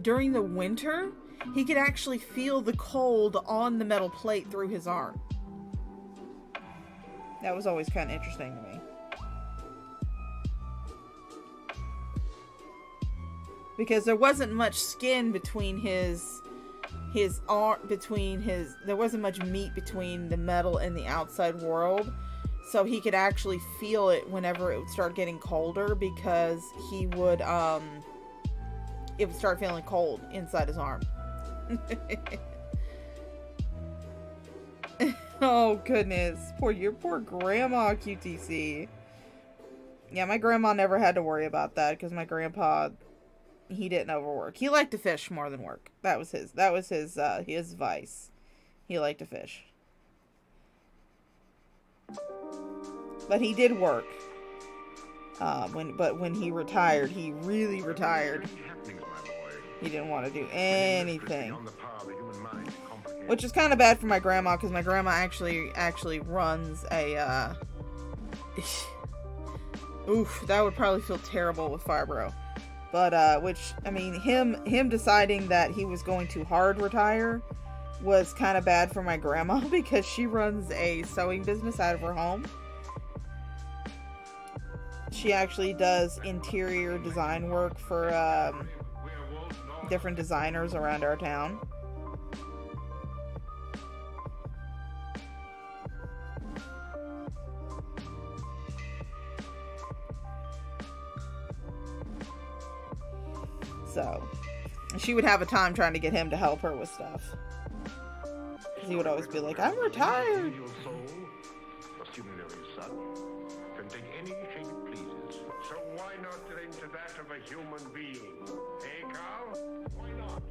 During the winter, he could actually feel the cold on the metal plate through his arm. That was always kind of interesting to me. Because there wasn't much skin between his arm, there wasn't much meat between the metal and the outside world. So he could actually feel it whenever it would start getting colder, because he would, it would start feeling cold inside his arm. Oh, goodness. Your poor grandma, QTC. Yeah, my grandma never had to worry about that because my grandpa, he didn't overwork. He liked to fish more than work. That was his vice. He liked to fish. But he did work. When he retired, he really retired. He didn't want to do anything. Which is kind of bad for my grandma, because my grandma actually runs a, oof, that would probably feel terrible with fibro. But, which, I mean, him deciding that he was going to hard retire was kind of bad for my grandma, because she runs a sewing business out of her home. She actually does interior design work for, different designers around our town. So, she would have a time trying to get him to help her with stuff. Because he would always be like, I'm retired.
Assuming there is such, can take any shape it pleases. So why not get into that of a human being? Eh, Carl? Why not?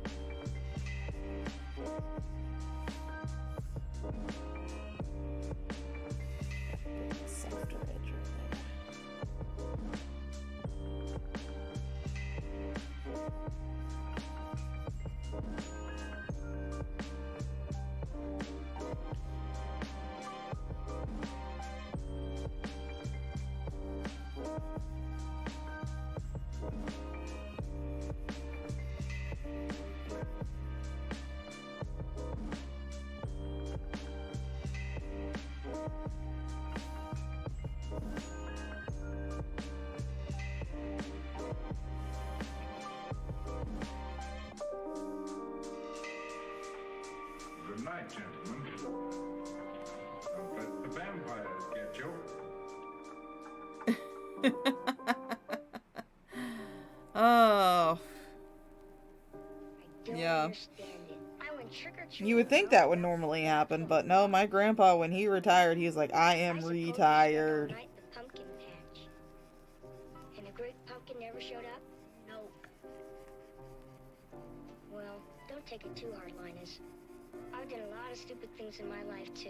Softer edge right there.
Good night, gentlemen. Don't let the vampires get you.
Oh. Yeah. You would think that would normally happen, but no, my grandpa, when he retired, he was like, I am retired.
Pumpkin patch. And the great pumpkin never showed up? No. Well, don't take it too hard, Linus. I've done a lot of stupid things in my life, too.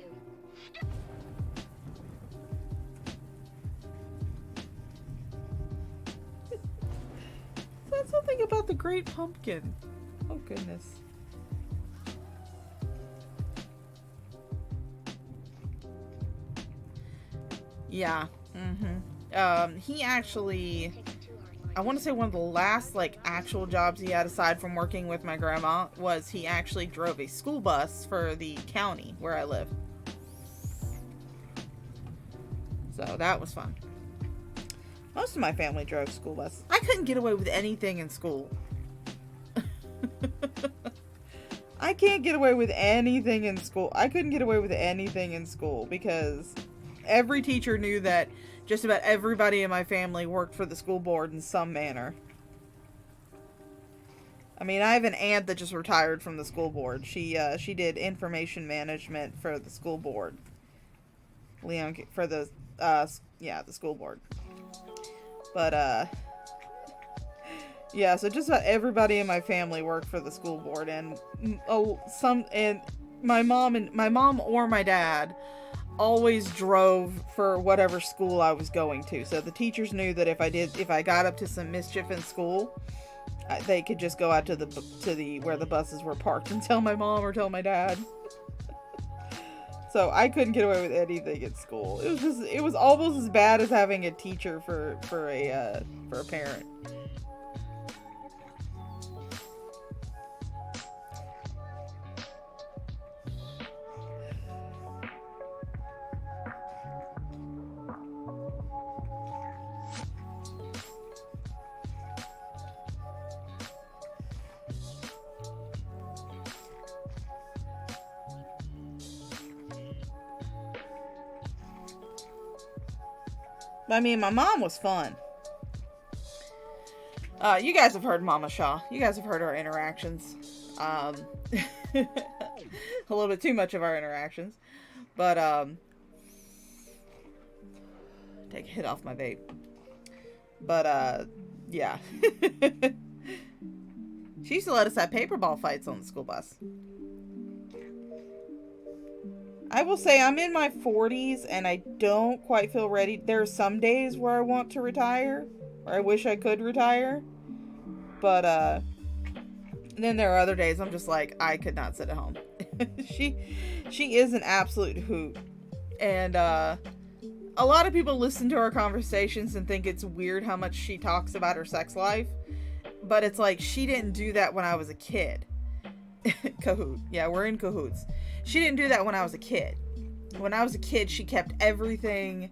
Said something about the great pumpkin. Oh, goodness. Yeah. He actually, I want to say one of the last, like, actual jobs he had aside from working with my grandma was he actually drove a school bus for the county where I live. So that was fun. Most of my family drove school bus. I couldn't get away with anything in school. I can't get away with anything in school. I couldn't get away with anything in school because every teacher knew that just about everybody in my family worked for the school board in some manner. I mean, I have an aunt that just retired from the school board. She did information management for the school board. For the, the school board. But, yeah, so just about everybody in my family worked for the school board, and my mom or my dad always drove for whatever school I was going to. So the teachers knew that if I got up to some mischief in school, they could just go out to the where the buses were parked and tell my mom or tell my dad. So I couldn't get away with anything at school. It was almost as bad as having a teacher for a parent. I mean, my mom was fun. You guys have heard Mama Shaw. You guys have heard our interactions. A little bit too much of our interactions. But, take a hit off my vape. But, yeah. She used to let us have paper ball fights on the school bus. I will say I'm in my 40s and I don't quite feel ready. There are some days where I want to retire, or I wish I could retire. But, then there are other days I'm just like, I could not sit at home. She is an absolute hoot. And, a lot of people listen to our conversations and think it's weird how much she talks about her sex life. But it's like, she didn't do that when I was a kid. Cahoot. Yeah, we're in cahoots. She didn't do that when I was a kid. When I was a kid, she kept everything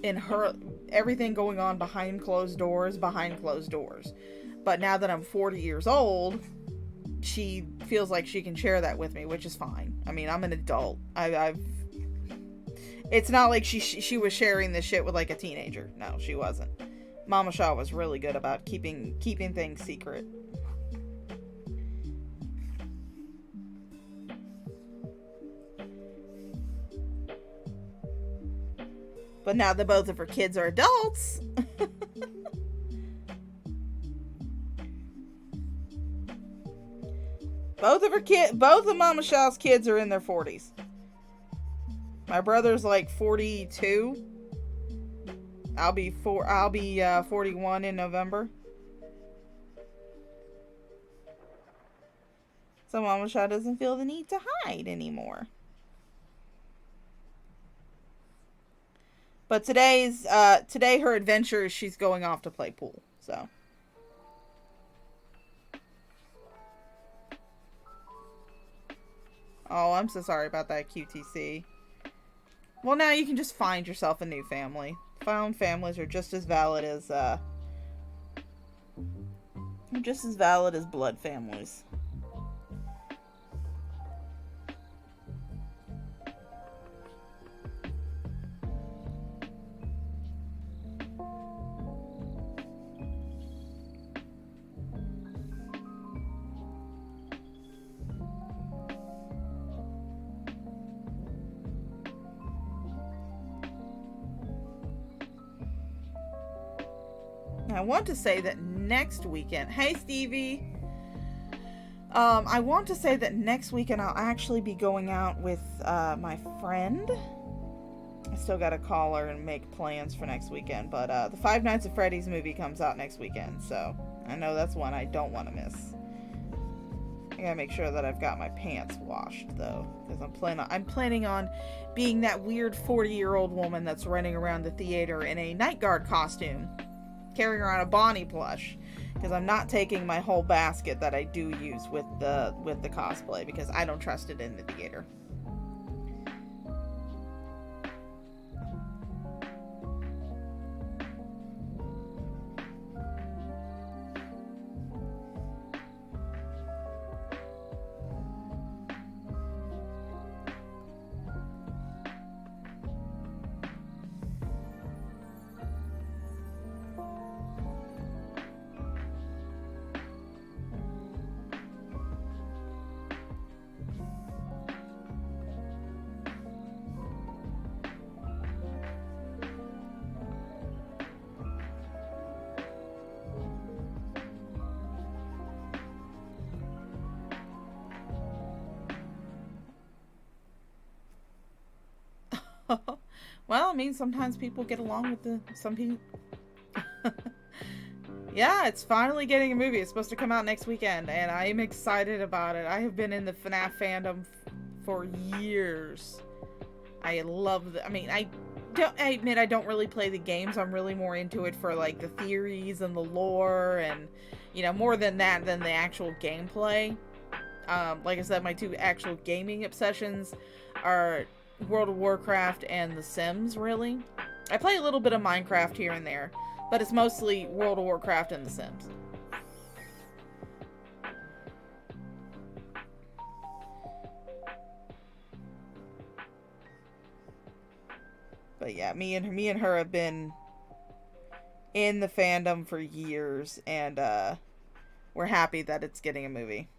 going on behind closed doors. But now that I'm 40 years old, she feels like she can share that with me, which is fine. I mean, I'm an adult. It's not like she was sharing this shit with like a teenager. No, she wasn't. Mama Shaw was really good about keeping things secret. But now that both of her kids are adults, both of Mama Shaw's kids are in their 40s. My brother's like 42. I'll be 41 in November. So Mama Shaw doesn't feel the need to hide anymore. But today her adventure is she's going off to play pool. So. Oh, I'm so sorry about that, QTC. Well, now you can just find yourself a new family. Found families are just as valid as blood families. I want to say that next weekend... Hey, Stevie! I want to say that next weekend I'll actually be going out with my friend. I still gotta call her and make plans for next weekend. But the Five Nights at Freddy's movie comes out next weekend. So I know that's one I don't want to miss. I gotta make sure that I've got my pants washed, though. Because I'm planning on being that weird 40-year-old woman that's running around the theater in a night guard costume. Carrying around a Bonnie plush, because I'm not taking my whole basket that I do use with the cosplay, because I don't trust it in the theater. Well, I mean, sometimes people get along with some people. Yeah, it's finally getting a movie. It's supposed to come out next weekend, and I am excited about it. I have been in the FNAF fandom for years. I love I admit I don't really play the games. I'm really more into it for, like, the theories and the lore, and, you know, more than that than the actual gameplay. Like I said, my two actual gaming obsessions are World of Warcraft and The Sims, really. I play a little bit of Minecraft here and there, but it's mostly World of Warcraft and The Sims. But yeah, me and her have been in the fandom for years, and we're happy that it's getting a movie.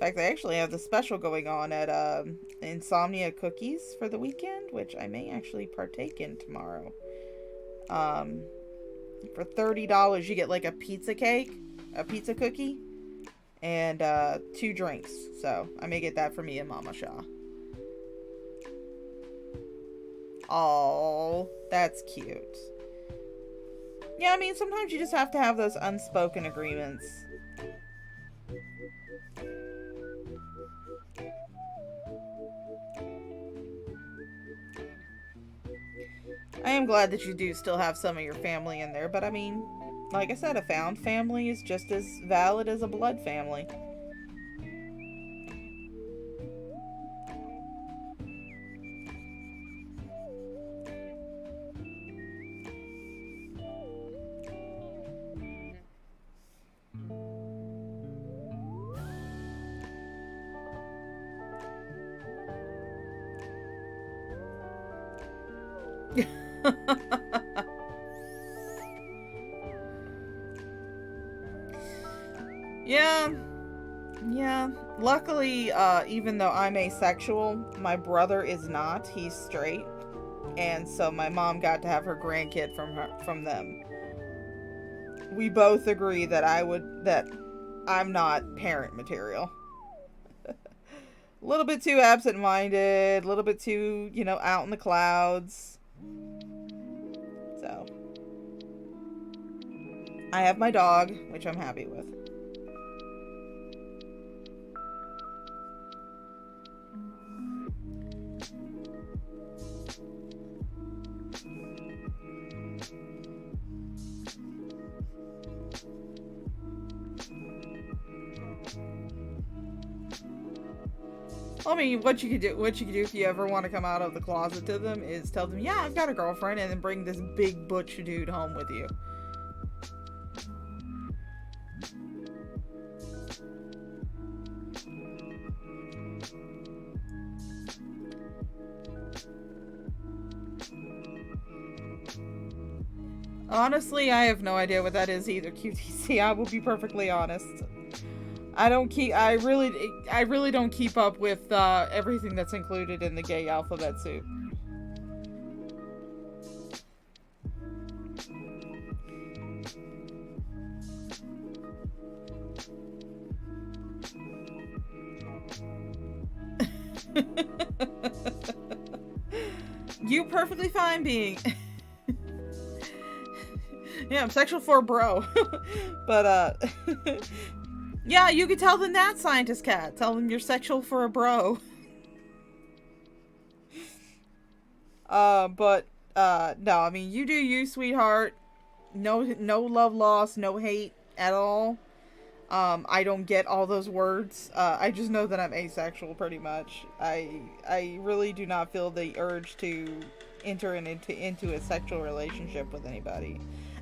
fact, they actually have the special going on at Insomnia Cookies for the weekend, which I may actually partake in tomorrow. For $30, you get like a pizza cake, a pizza cookie, and 2 drinks. So I may get that for me and Mama Shaw. Oh, that's cute. Yeah, I mean, sometimes you just have to have those unspoken agreements. I am glad that you do still have some of your family in there, but I mean, like I said, a found family is just as valid as a blood family. Yeah. Luckily, even though I'm asexual, my brother is not. He's straight. And so my mom got to have her grandkid from them. We both agree that I'm not parent material. A little bit too absent-minded, a little bit too, out in the clouds. So, I have my dog, which I'm happy with. I mean, what you could do if you ever want to come out of the closet to them is tell them, yeah, I've got a girlfriend, and then bring this big butch dude home with you. Honestly, I have no idea what that is either, QTC. I will be perfectly honest. I really don't keep up with everything that's included in the gay alphabet soup. You perfectly fine being. Yeah, I'm sexual for a bro. But yeah, you can tell them that, Scientist Cat. Tell them you're sexual for a bro. But no, I mean, you do you, sweetheart. No love lost, no hate at all. I don't get all those words. I just know that I'm asexual, pretty much. I really do not feel the urge to enter into a sexual relationship with anybody.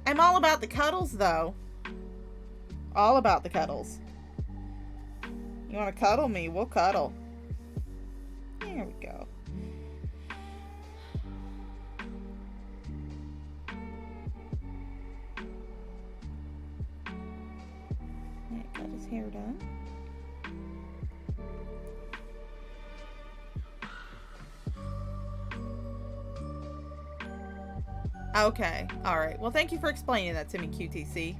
I'm all about the cuddles, though. All about the cuddles. You want to cuddle me? We'll cuddle. There we go. Right, got his hair done. Okay, alright. Well, thank you for explaining that to me, QTC.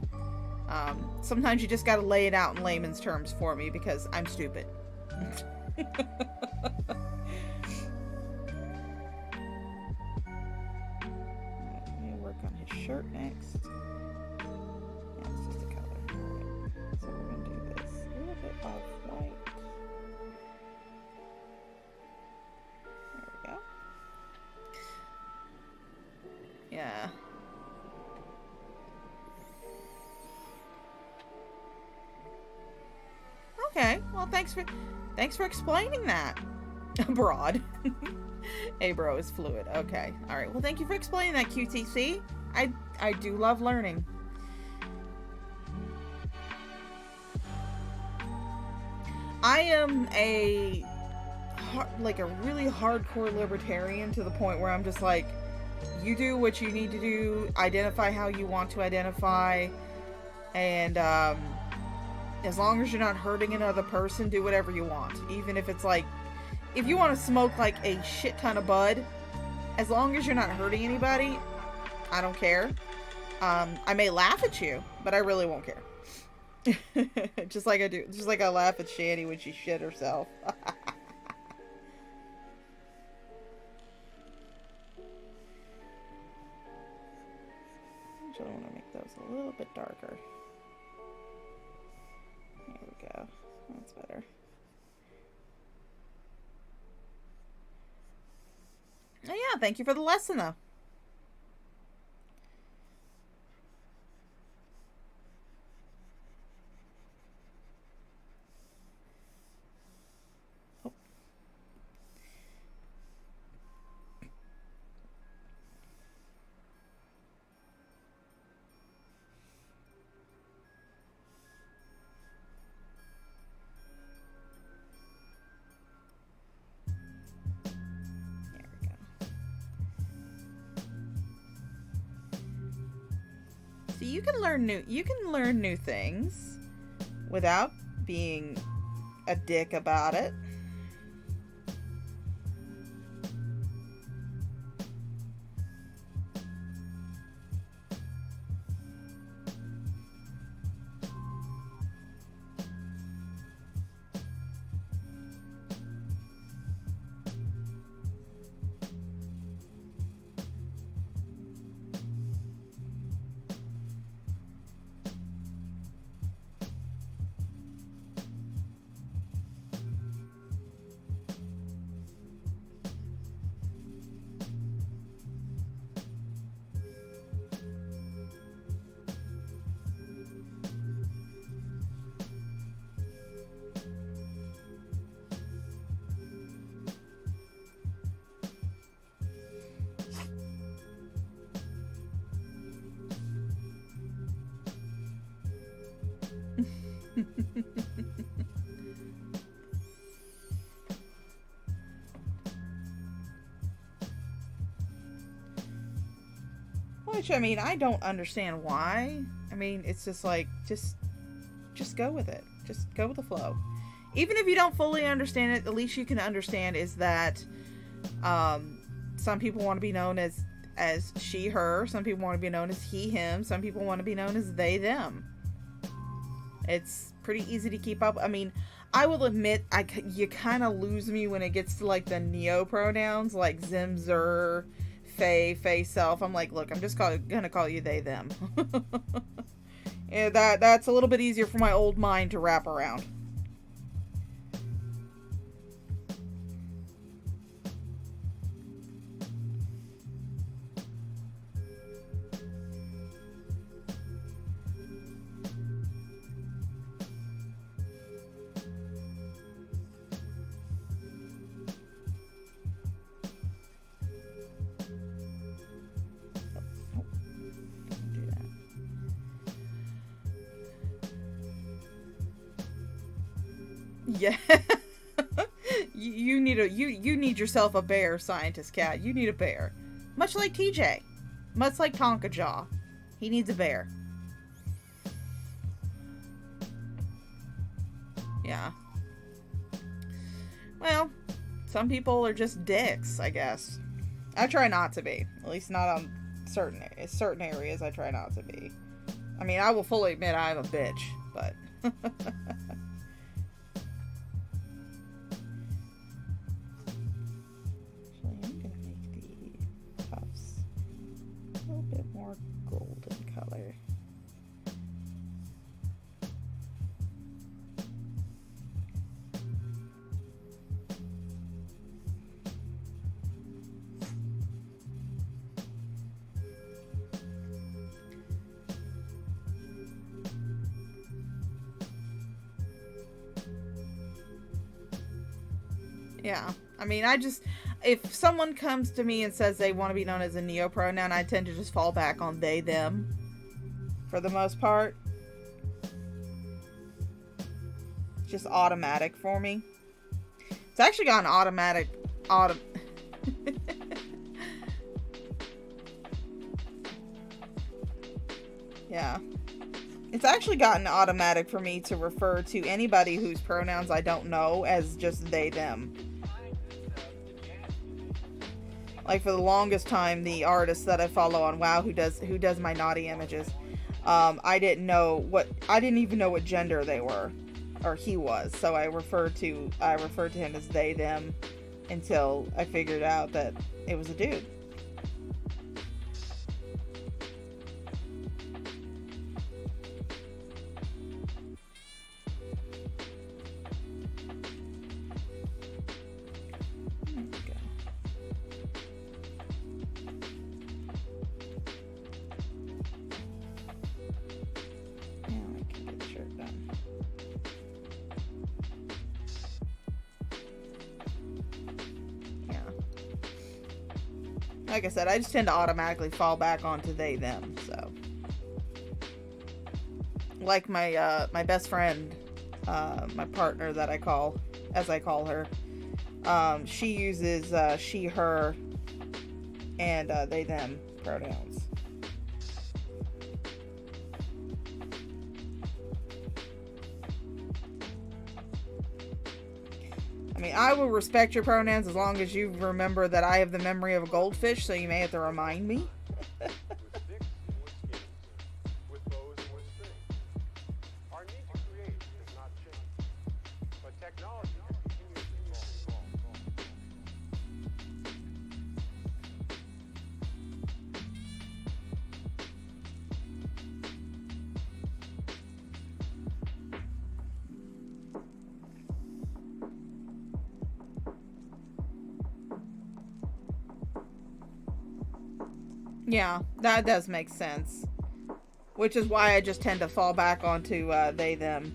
Sometimes you just gotta lay it out in layman's terms for me, because I'm stupid. Let me work on his shirt next. Yeah, it's just a color. Alright, so we're gonna do this. A little bit off-white. There we go. Yeah. Okay, well, thanks for explaining that. Abroad. Abro is fluid. Okay, all right. Well, thank you for explaining that, QTC. I do love learning. I am a really hardcore libertarian to the point where I'm just like, you do what you need to do, identify how you want to identify, and As long as you're not hurting another person, do whatever you want. Even if it's like, if you want to smoke like a shit ton of bud, as long as you're not hurting anybody, I don't care. I may laugh at you, but I really won't care. Just like I laugh at Shani when she shit herself. I want to make those a little bit darker. There we go. That's better. Oh yeah, thank you for the lesson though. You can learn new things without being a dick about it. Which, I mean, I don't understand why. I mean, it's just like, just go with it. Just go with the flow. Even if you don't fully understand it, at least you can understand is that some people want to be known as she, her. Some people want to be known as he, him. Some people want to be known as they, them. It's pretty easy to keep up. I mean, I will admit, you kind of lose me when it gets to, like, the neo-pronouns, like Zim, Zer, Faye, self. I'm like, look, I'm just gonna call you they, them. Yeah, that's a little bit easier for my old mind to wrap around. Yeah. you need yourself a bear, scientist cat. You need a bear. Much like TJ. Much like Tonka Jaw. He needs a bear. Yeah. Well, some people are just dicks, I guess. I try not to be. At least not on certain areas I try not to be. I mean, I will fully admit I'm a bitch, but more golden color. Yeah, I mean, if someone comes to me and says they want to be known as a neo-pronoun, I tend to just fall back on they, them, for the most part. It's just automatic for me. It's actually got an automatic, yeah. It's actually gotten automatic for me to refer to anybody whose pronouns I don't know as just they, them. Like for the longest time, the artist that I follow on WoW who does my naughty images, I didn't even know what gender they were, or he was. So I referred to him as they, them, until I figured out that it was a dude. Like I said, I just tend to automatically fall back onto they, them, so. Like my best friend, my partner that I call her, she uses she, her, and they, them pronouns. I mean, I will respect your pronouns as long as you remember that I have the memory of a goldfish, so you may have to remind me.
With bows and with strings. Our need to create does not change, but technology continues to evolve.
Yeah, that does make sense. Which is why I just tend to fall back onto they, them.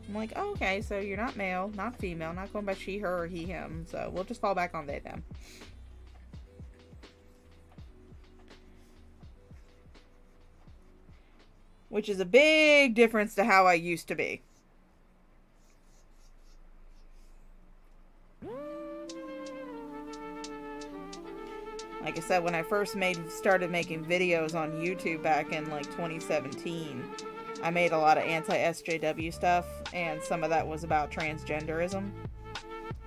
I'm like, oh, okay, so you're not male, not female, not going by she, her, or he, him. So we'll just fall back on they, them. Which is a big difference to how I used to be. Like I said, when I first started making videos on YouTube back in like 2017, I made a lot of anti-SJW stuff, and some of that was about transgenderism.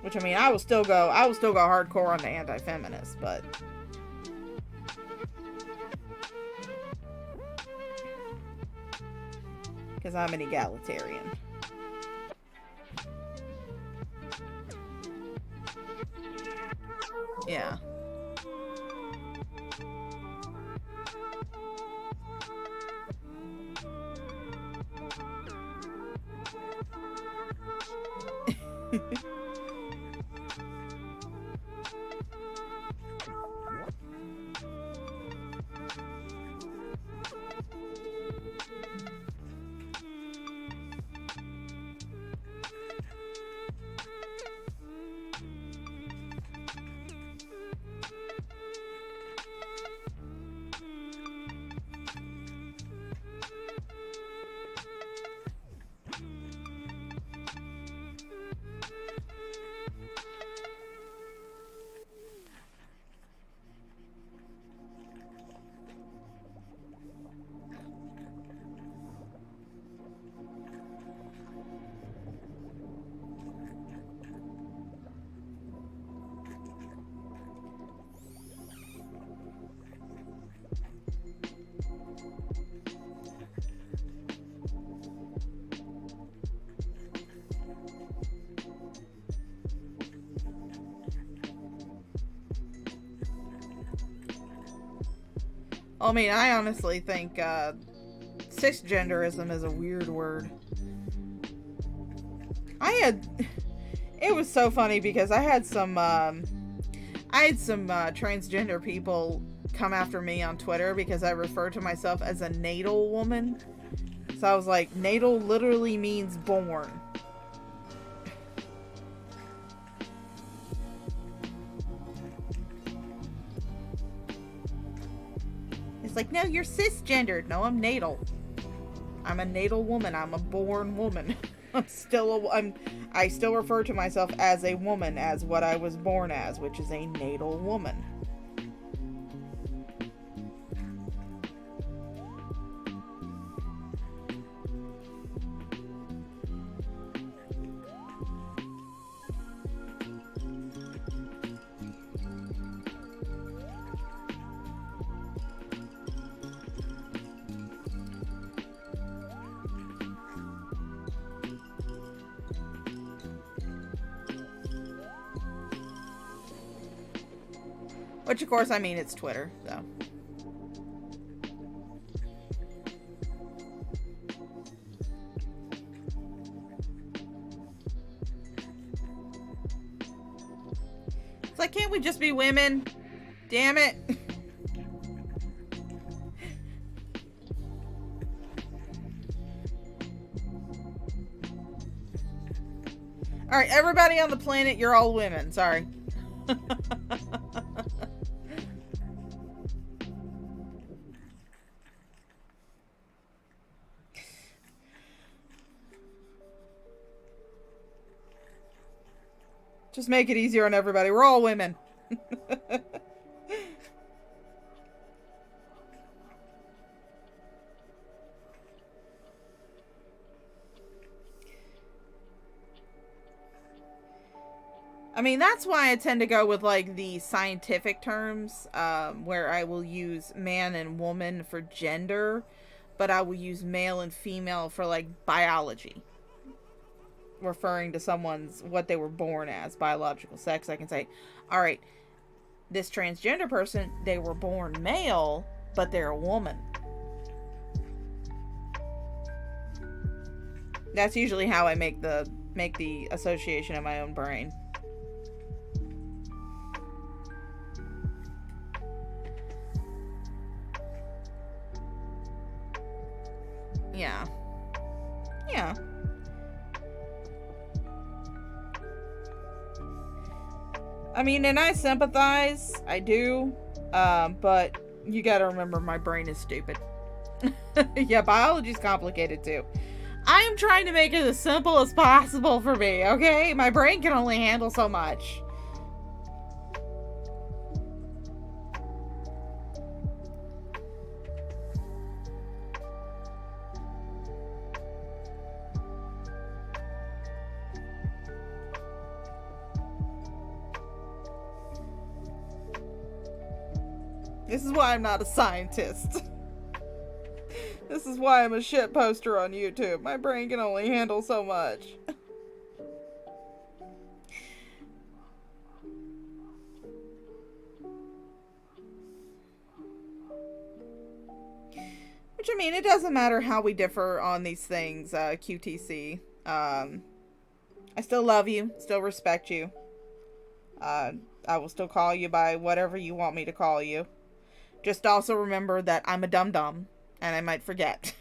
Which, I mean, I will still go hardcore on the anti-feminist, but because I'm an egalitarian. Yeah. I mean, I honestly think cisgenderism is a weird word. It was so funny because I had some transgender people come after me on Twitter because I refer to myself as a natal woman. So I was like, natal literally means born. It's like, no, you're cisgendered. No, I'm natal. I'm a natal woman. I'm a born woman. I still refer to myself as a woman, as what I was born as, which is a natal woman. Which, of course, I mean, it's Twitter, so. It's like, can't we just be women? Damn it. Alright, everybody on the planet, you're all women. Sorry. Just make it easier on everybody. We're all women. I mean, that's why I tend to go with, like, the scientific terms, where I will use man and woman for gender, but I will use male and female for, like, biology. Referring to someone's, what they were born as, biological sex. I can say, alright, this transgender person, they were born male, but they're a woman. That's usually how I make the association in my own brain. Yeah. Yeah. I mean, and I sympathize. I do. But you gotta remember my brain is stupid. Yeah, biology's complicated too. I am trying to make it as simple as possible for me, okay? My brain can only handle so much. This is why I'm not a scientist. This is why I'm a shit poster on YouTube. My brain can only handle so much. Which, I mean, it doesn't matter how we differ on these things, QTC. I still love you, still respect you. I will still call you by whatever you want me to call you. Just also remember that I'm a dum-dum, and I might forget.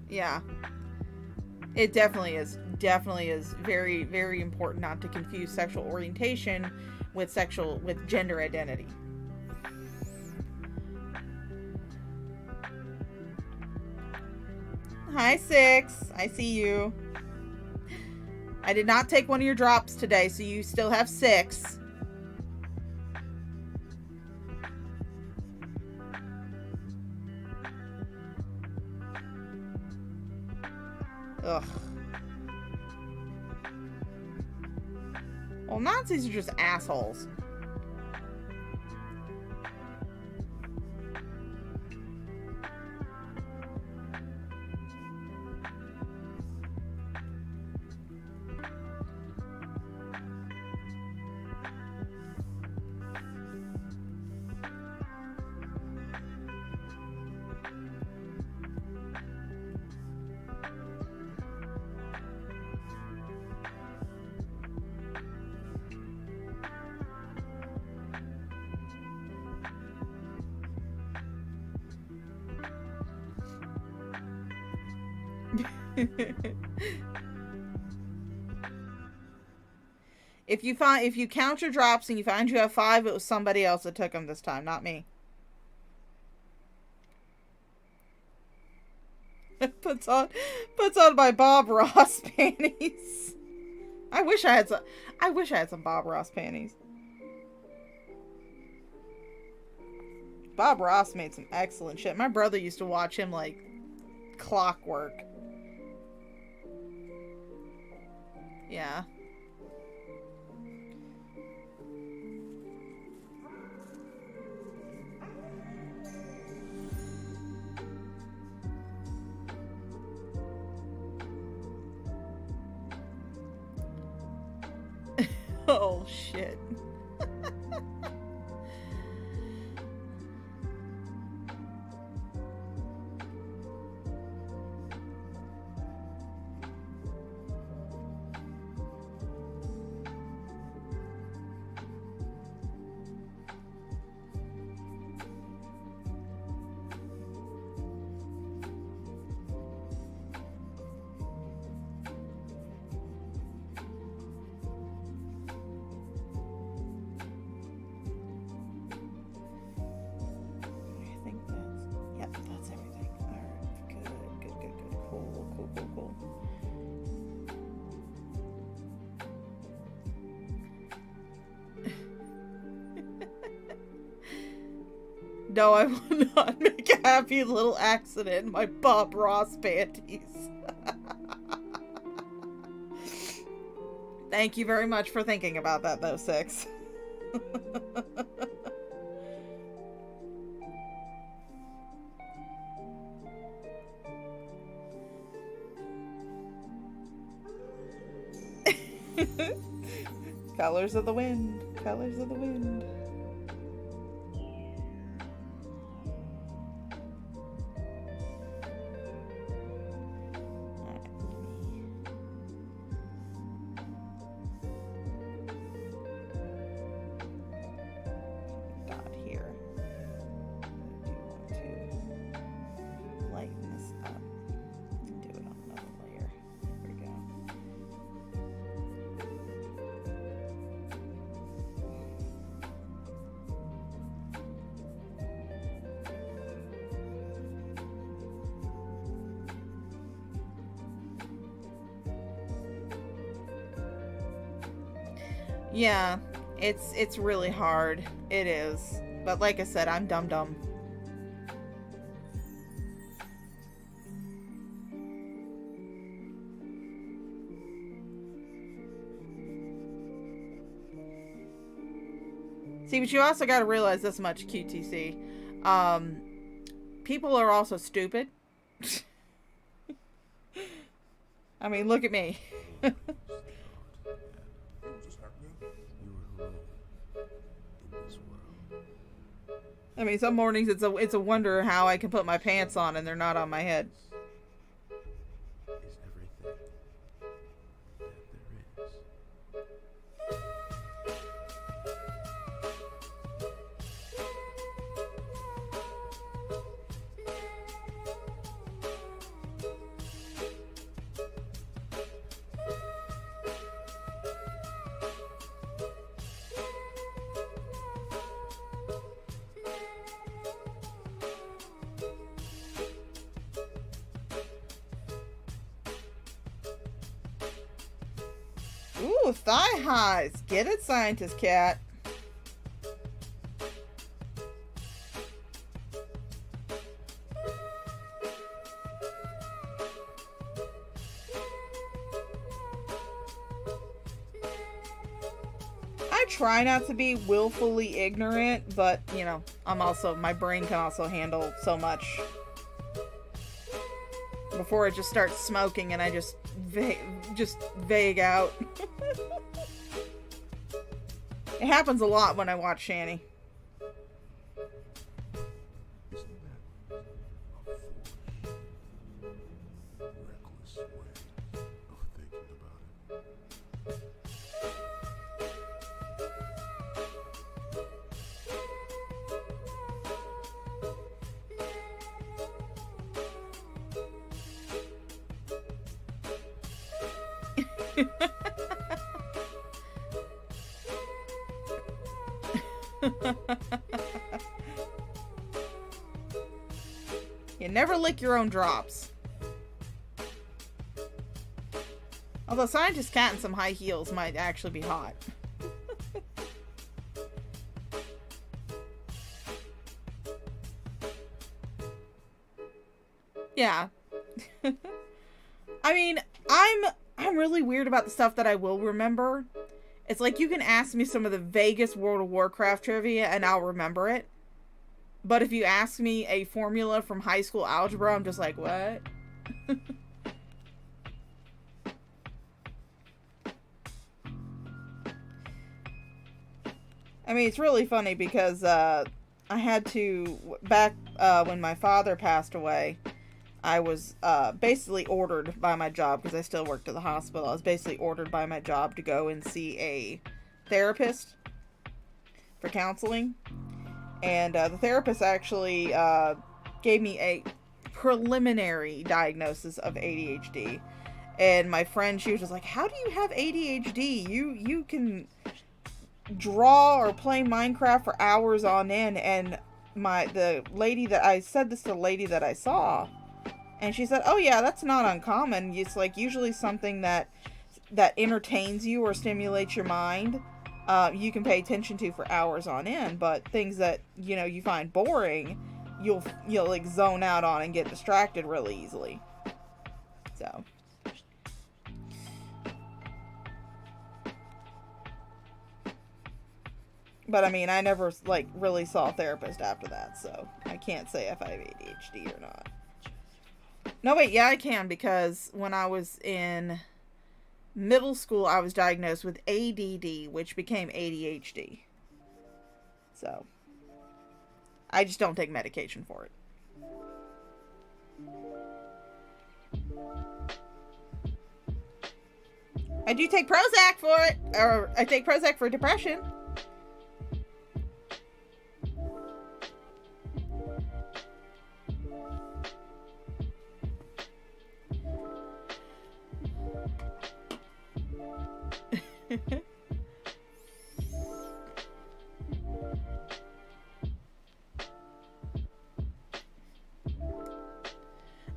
Yeah. It definitely is. Definitely is very, very important not to confuse sexual orientation with gender identity. Hi, Six. I see you. I did not take one of your drops today, so you still have 6. Ugh. Well, Nazis are just assholes. If you count your drops and you find you have 5, it was somebody else that took them this time, not me. puts on my Bob Ross panties. I wish I had some Bob Ross panties. Bob Ross made some excellent shit. My brother used to watch him like clockwork. Yeah. Oh, shit. I think that's, yep, that's everything. Alright, good. Cool. No, I will not make a happy little accident in my Bob Ross panties. Thank you very much for thinking about that, though, Six. Colors of the wind. Colors of the wind. Dot here. I do want to lighten this up. Do it on another layer. There we go. Yeah, it's really hard. It is. But like I said, I'm dumb. See, but you also got to realize this much, QTC. People are also stupid. I mean, look at me. I mean, some mornings it's a wonder how I can put my pants on and they're not on my head.
Is everything that there is.
Ooh, thigh highs. Get it, scientist cat. I try not to be willfully ignorant, but, you know, my brain can also handle so much. Before it just starts smoking and I just vague out. It happens a lot when I watch Shanny.
Isn't that a foolish, reckless way of thinking about it?
You never lick your own drops. Although scientist cat in some high heels might actually be hot. Yeah. I mean, I'm really weird about the stuff that I will remember. It's like you can ask me some of the vaguest World of Warcraft trivia and I'll remember it. But if you ask me a formula from high school algebra, I'm just like, what? I mean, it's really funny because I had to, back when my father passed away, I was basically ordered by my job, because I still worked at the hospital, I was basically ordered by my job to go and see a therapist for counseling. And the therapist actually gave me a preliminary diagnosis of ADHD. And my friend, she was just like, how do you have ADHD? You can draw or play Minecraft for hours on end. And the lady that I said this to, the lady that I saw, and she said, oh yeah, that's not uncommon. It's like usually something that entertains you or stimulates your mind, you can pay attention to for hours on end. But things that, you know, you find boring, you'll like zone out on and get distracted really easily. So but I mean, I never like really saw a therapist after that, so I can't say if I have ADHD or not. No, wait, yeah, I can, because when I was in middle school, I was diagnosed with ADD, which became ADHD. So, I just don't take medication for it. I do take Prozac for it, or I take Prozac for depression.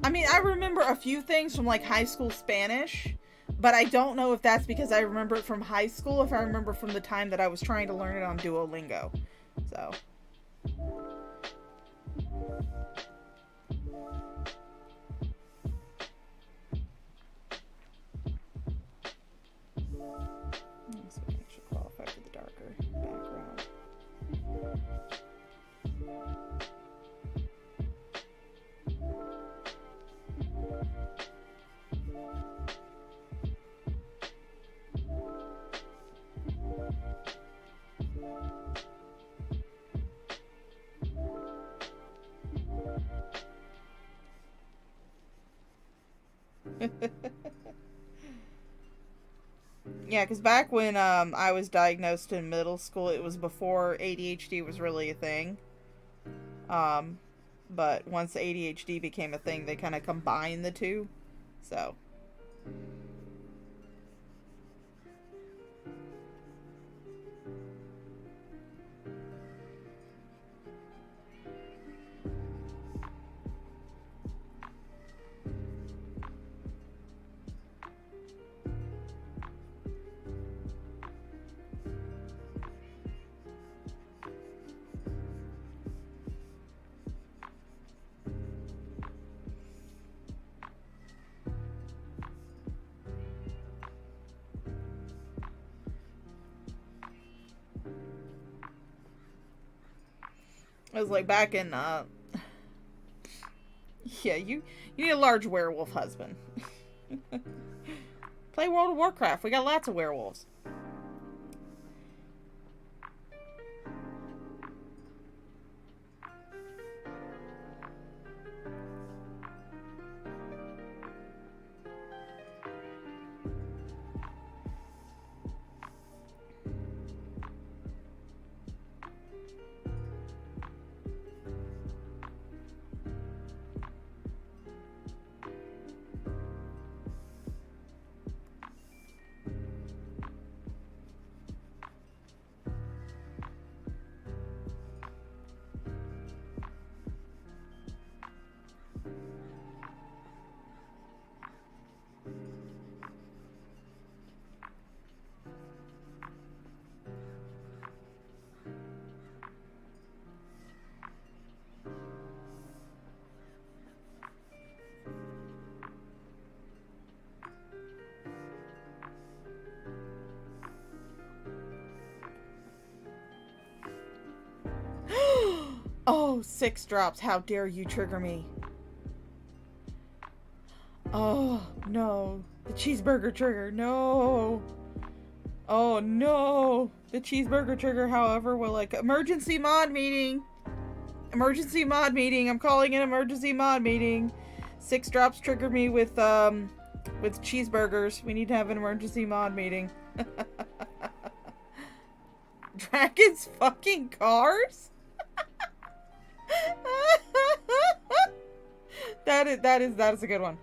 I mean, I remember a few things from like high school Spanish, but I don't know if that's because I remember it from high school, if I remember from the time that I was trying to learn it on Duolingo. So this would actually qualify for the darker background. Yeah, because back when I was diagnosed in middle school, it was before ADHD was really a thing. But once ADHD became a thing, they kind of combined the two. So it was like back in, yeah, you need a large werewolf husband. Play World of Warcraft. We got lots of werewolves. Oh, 6 drops. How dare you trigger me? Oh, no. The cheeseburger trigger. No. Oh, no. The cheeseburger trigger, however, will like... Emergency mod meeting. Emergency mod meeting. I'm calling an emergency mod meeting. 6 drops triggered me with cheeseburgers. We need to have an emergency mod meeting. Dragons fucking cars? That is a good one.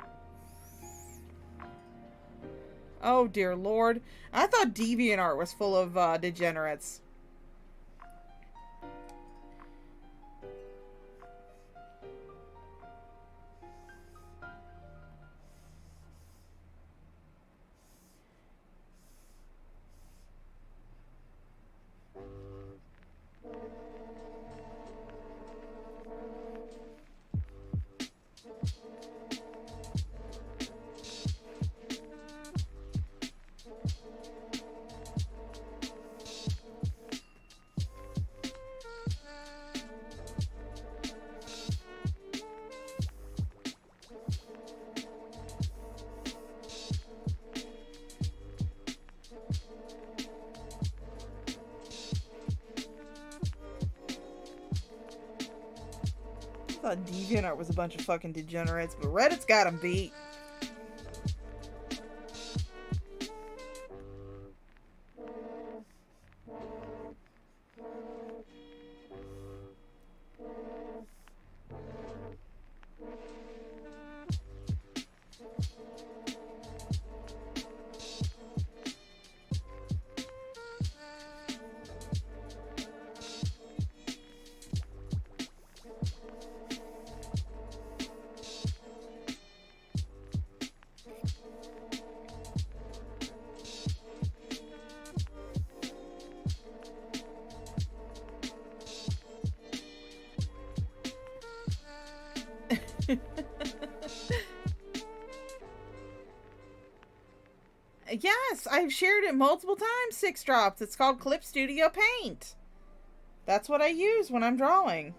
Oh dear lord. I thought DeviantArt was full of degenerates. I thought DeviantArt was a bunch of fucking degenerates, but Reddit's got them beat. Yes, I've shared it multiple times, 6 drops. It's called Clip Studio Paint. That's what I use when I'm drawing.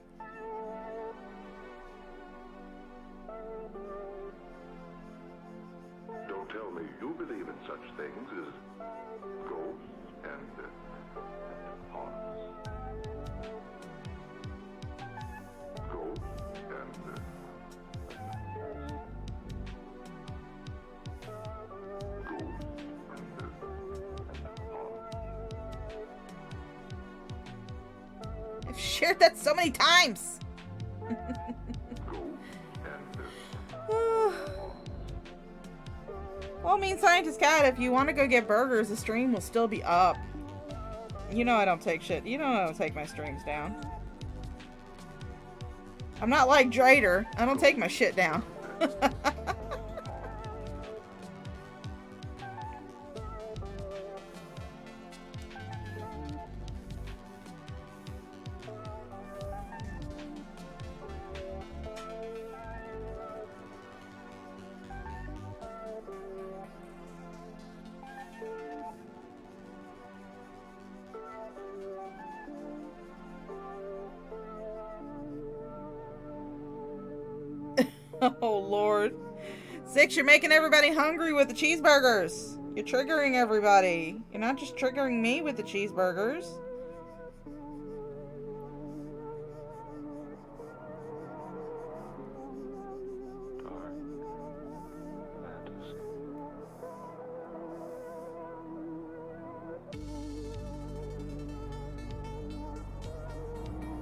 Don't tell me you believe in such things as ghosts and haunts. Ghosts and
I've shared that so many times. Well, mean scientist cat, if you want to go get burgers, the stream will still be up. You know I don't take shit. You know I don't take my streams down. I'm not like Drader. I don't take my shit down. Oh, Lord. 6, you're making everybody hungry with the cheeseburgers. You're triggering everybody. You're not just triggering me with the cheeseburgers.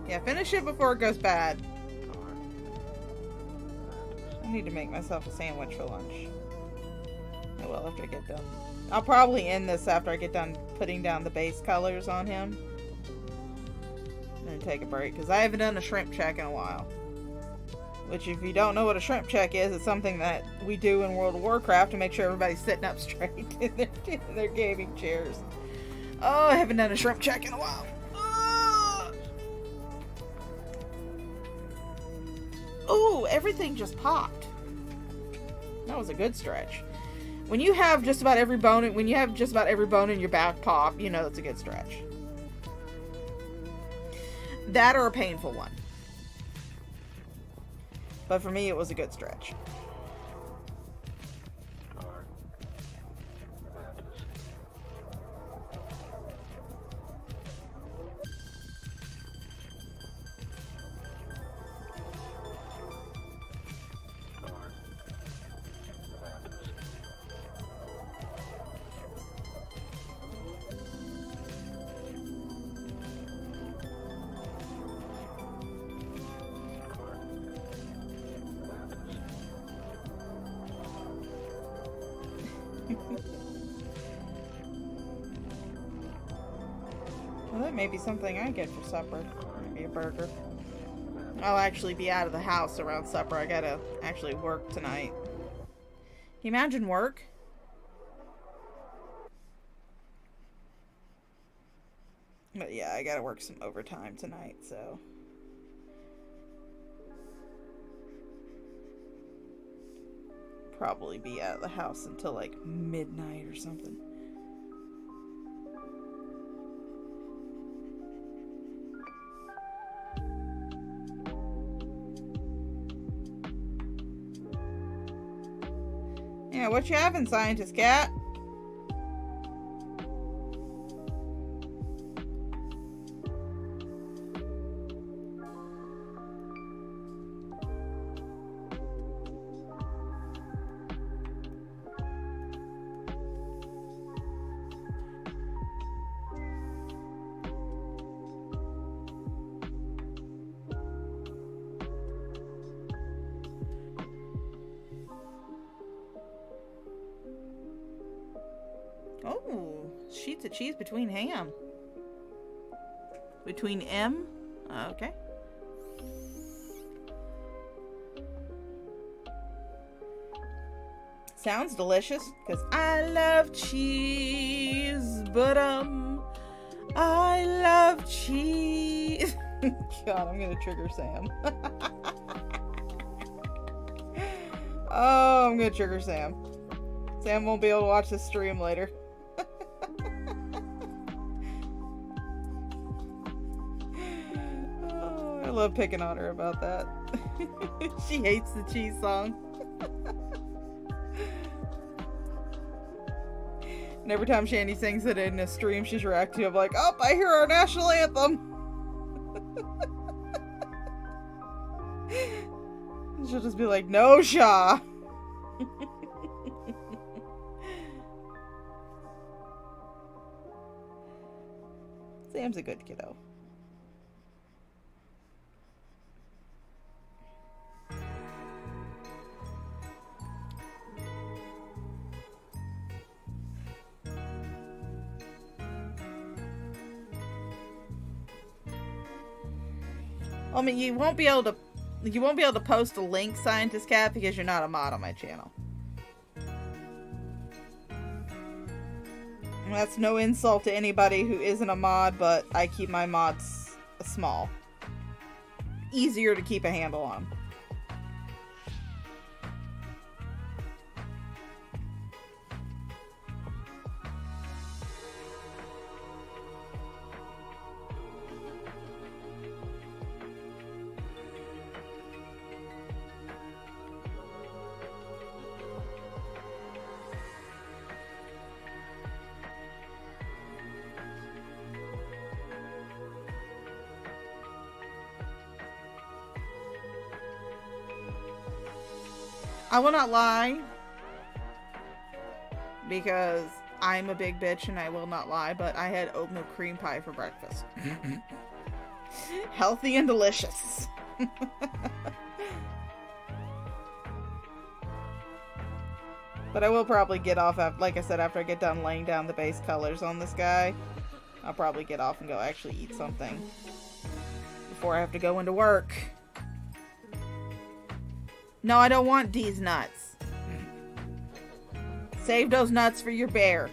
Yeah, finish it before it goes bad. I need to make myself a sandwich for lunch. I will after I get done. I'll probably end this after I get done putting down the base colors on him. And then take a break, because I haven't done a shrimp check in a while. Which, if you don't know what a shrimp check is, it's something that we do in World of Warcraft to make sure everybody's sitting up straight in their gaming chairs. Oh, I haven't done a shrimp check in a while. Ooh, everything just popped. That was a good stretch. When you have just about every bone in your back pop, you know it's a good stretch. That or a painful one. But for me, it was a good stretch. Well, that may be something I get for supper. Maybe a burger. I'll actually be out of the house around supper. I gotta actually work tonight. Can you imagine work? But yeah, I gotta work some overtime tonight, so. Probably be out of the house until like midnight or something. Yeah, what you having, Scientist Cat? Oh, sheets of cheese between ham. Between M? Okay. Sounds delicious, because I love cheese, but I love cheese. God, I'm gonna trigger Sam. Oh, I'm gonna trigger Sam. Sam won't be able to watch this stream later. Oh, I love picking on her about that. She hates the cheese song. And every time Shandy sings it in a stream she's reacting to, I'm like, oh, I hear our national anthem. And she'll just be like, no, Shaw. Sam's a good kiddo. I mean, you won't be able to post a link, Scientist Cat, because you're not a mod on my channel. And that's no insult to anybody who isn't a mod, but I keep my mods small. Easier to keep a handle on. I will not lie, because I'm a big bitch and I will not lie, but I had oat milk cream pie for breakfast. Healthy and delicious. But I will probably get off, like I said, after I get done laying down the base colors on this guy. I'll probably get off and go actually eat something before I have to go into work. No, I don't want these nuts. Save those nuts for your bear.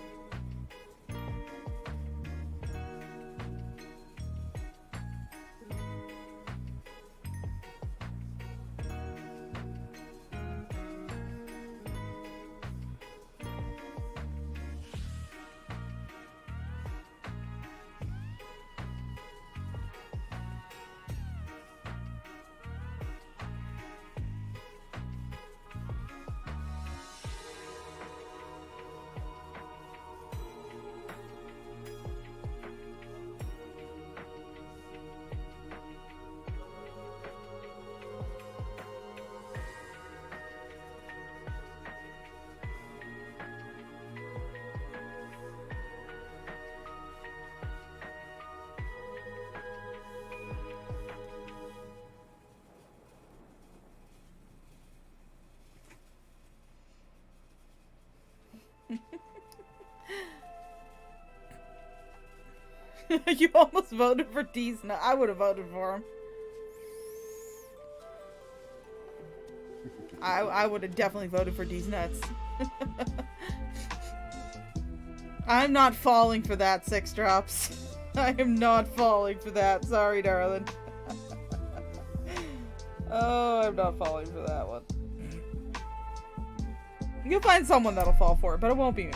You almost voted for D's nuts. I would have voted for him. I would have definitely voted for D's nuts. I'm not falling for that, 6 drops. I am not falling for that. Sorry, darling. Oh, I'm not falling for that one. You'll find someone that'll fall for it, but it won't be me.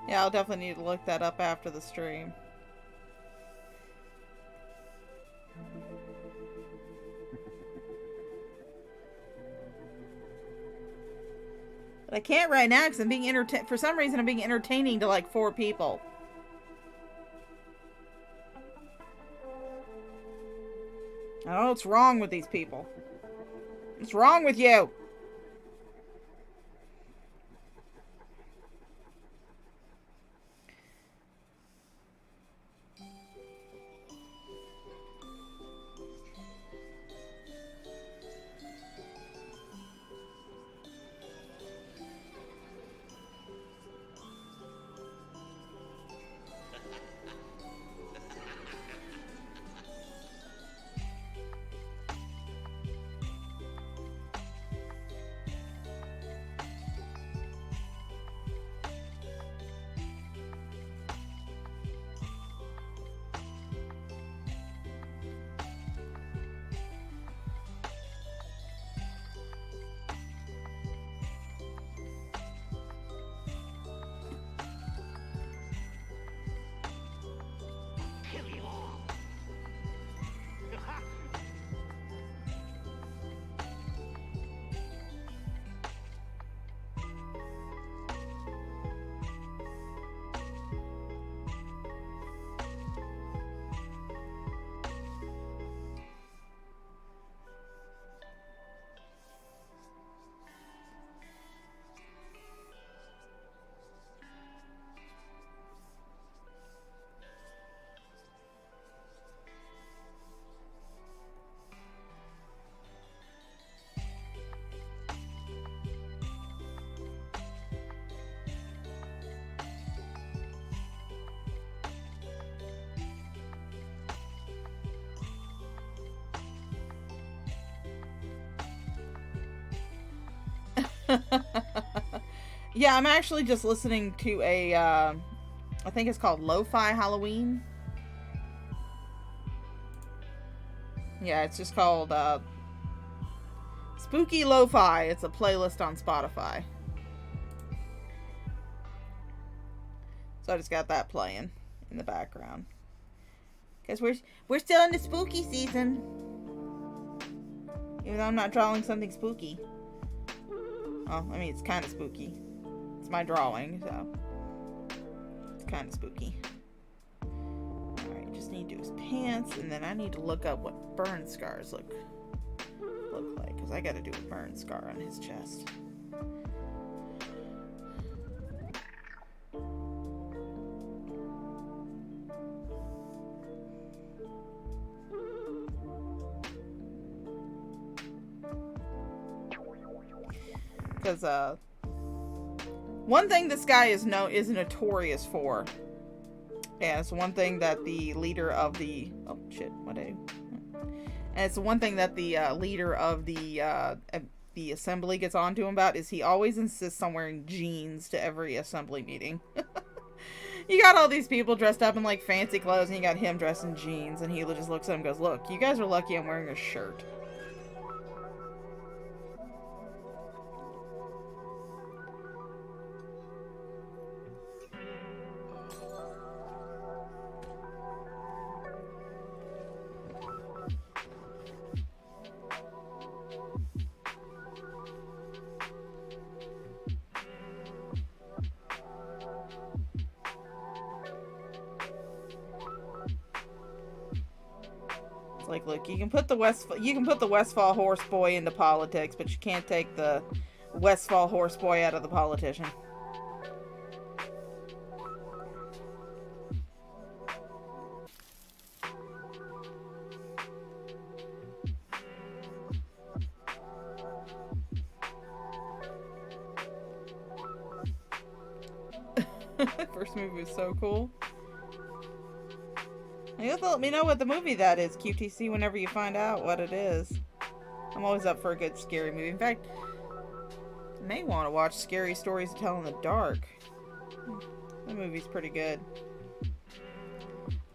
Yeah, I'll definitely need to look that up after the stream. But I can't right now because I'm being for some reason I'm being entertaining to like 4 people. I don't know what's wrong with these people. What's wrong with you? Yeah, I'm actually just listening to a, I think it's called Lo-Fi Halloween. Yeah, it's just called, Spooky Lo-Fi. It's a playlist on Spotify. So I just got that playing in the background. Because we're still in the spooky season. Even though I'm not drawing something spooky. Well, I mean, it's kind of spooky. It's my drawing, so it's kind of spooky. Alright, just need to do his pants, and then I need to look up what burn scars look like, because I gotta do a burn scar on his chest. Because, one thing this guy is notorious for, and it's one thing that the leader of the... Oh, shit. And it's one thing that the leader of the assembly gets onto him about, is he always insists on wearing jeans to every assembly meeting. You got all these people dressed up in, like, fancy clothes, and you got him dressed in jeans, and he just looks at him and goes, look, you guys are lucky I'm wearing a shirt. Like, look, you can put the Westfall horse boy into politics, but you can't take the Westfall horse boy out of the politician. First movie was so cool. You have to let me know what the movie that is, QTC, whenever you find out what it is. I'm always up for a good scary movie. In fact, I may want to watch Scary Stories to Tell in the Dark. That movie's pretty good.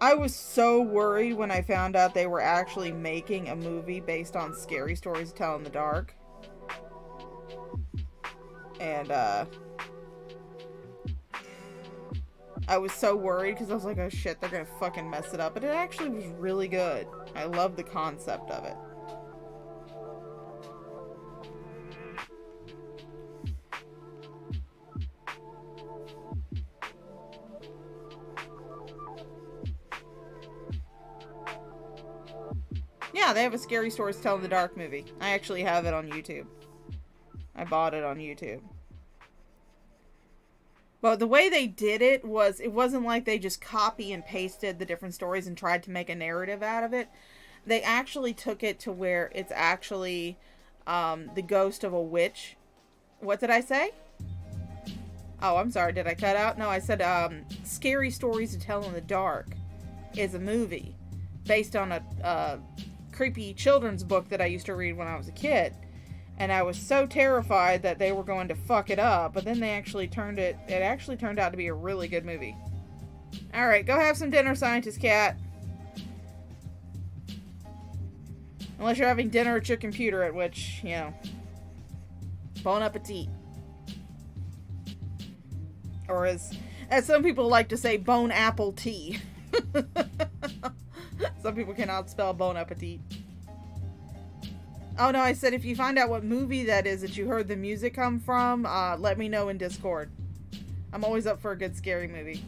I was so worried when I found out they were actually making a movie based on Scary Stories to Tell in the Dark. And, I was so worried because I was like, oh shit, they're gonna fucking mess it up. But it actually was really good. I love the concept of it. Yeah, they have a Scary Stories to Tell in the Dark movie. I actually have it on YouTube. I bought it on YouTube. But the way they did it wasn't like they just copy and pasted the different stories and tried to make a narrative out of it. They actually took it to where it's actually the ghost of a witch. What did I say? Oh, I'm sorry. Did I cut out? No, I said Scary Stories to Tell in the Dark is a movie based on a creepy children's book that I used to read when I was a kid. And I was so terrified that they were going to fuck it up, but then they actually it actually turned out to be a really good movie. Alright, go have some dinner, Scientist Cat. Unless you're having dinner at your computer, at which, you know, bon appetit. Or as some people like to say, bone apple tea. Some people cannot spell bon appetit. Oh no, I said if you find out what movie that is that you heard the music come from, let me know in Discord. I'm always up for a good scary movie.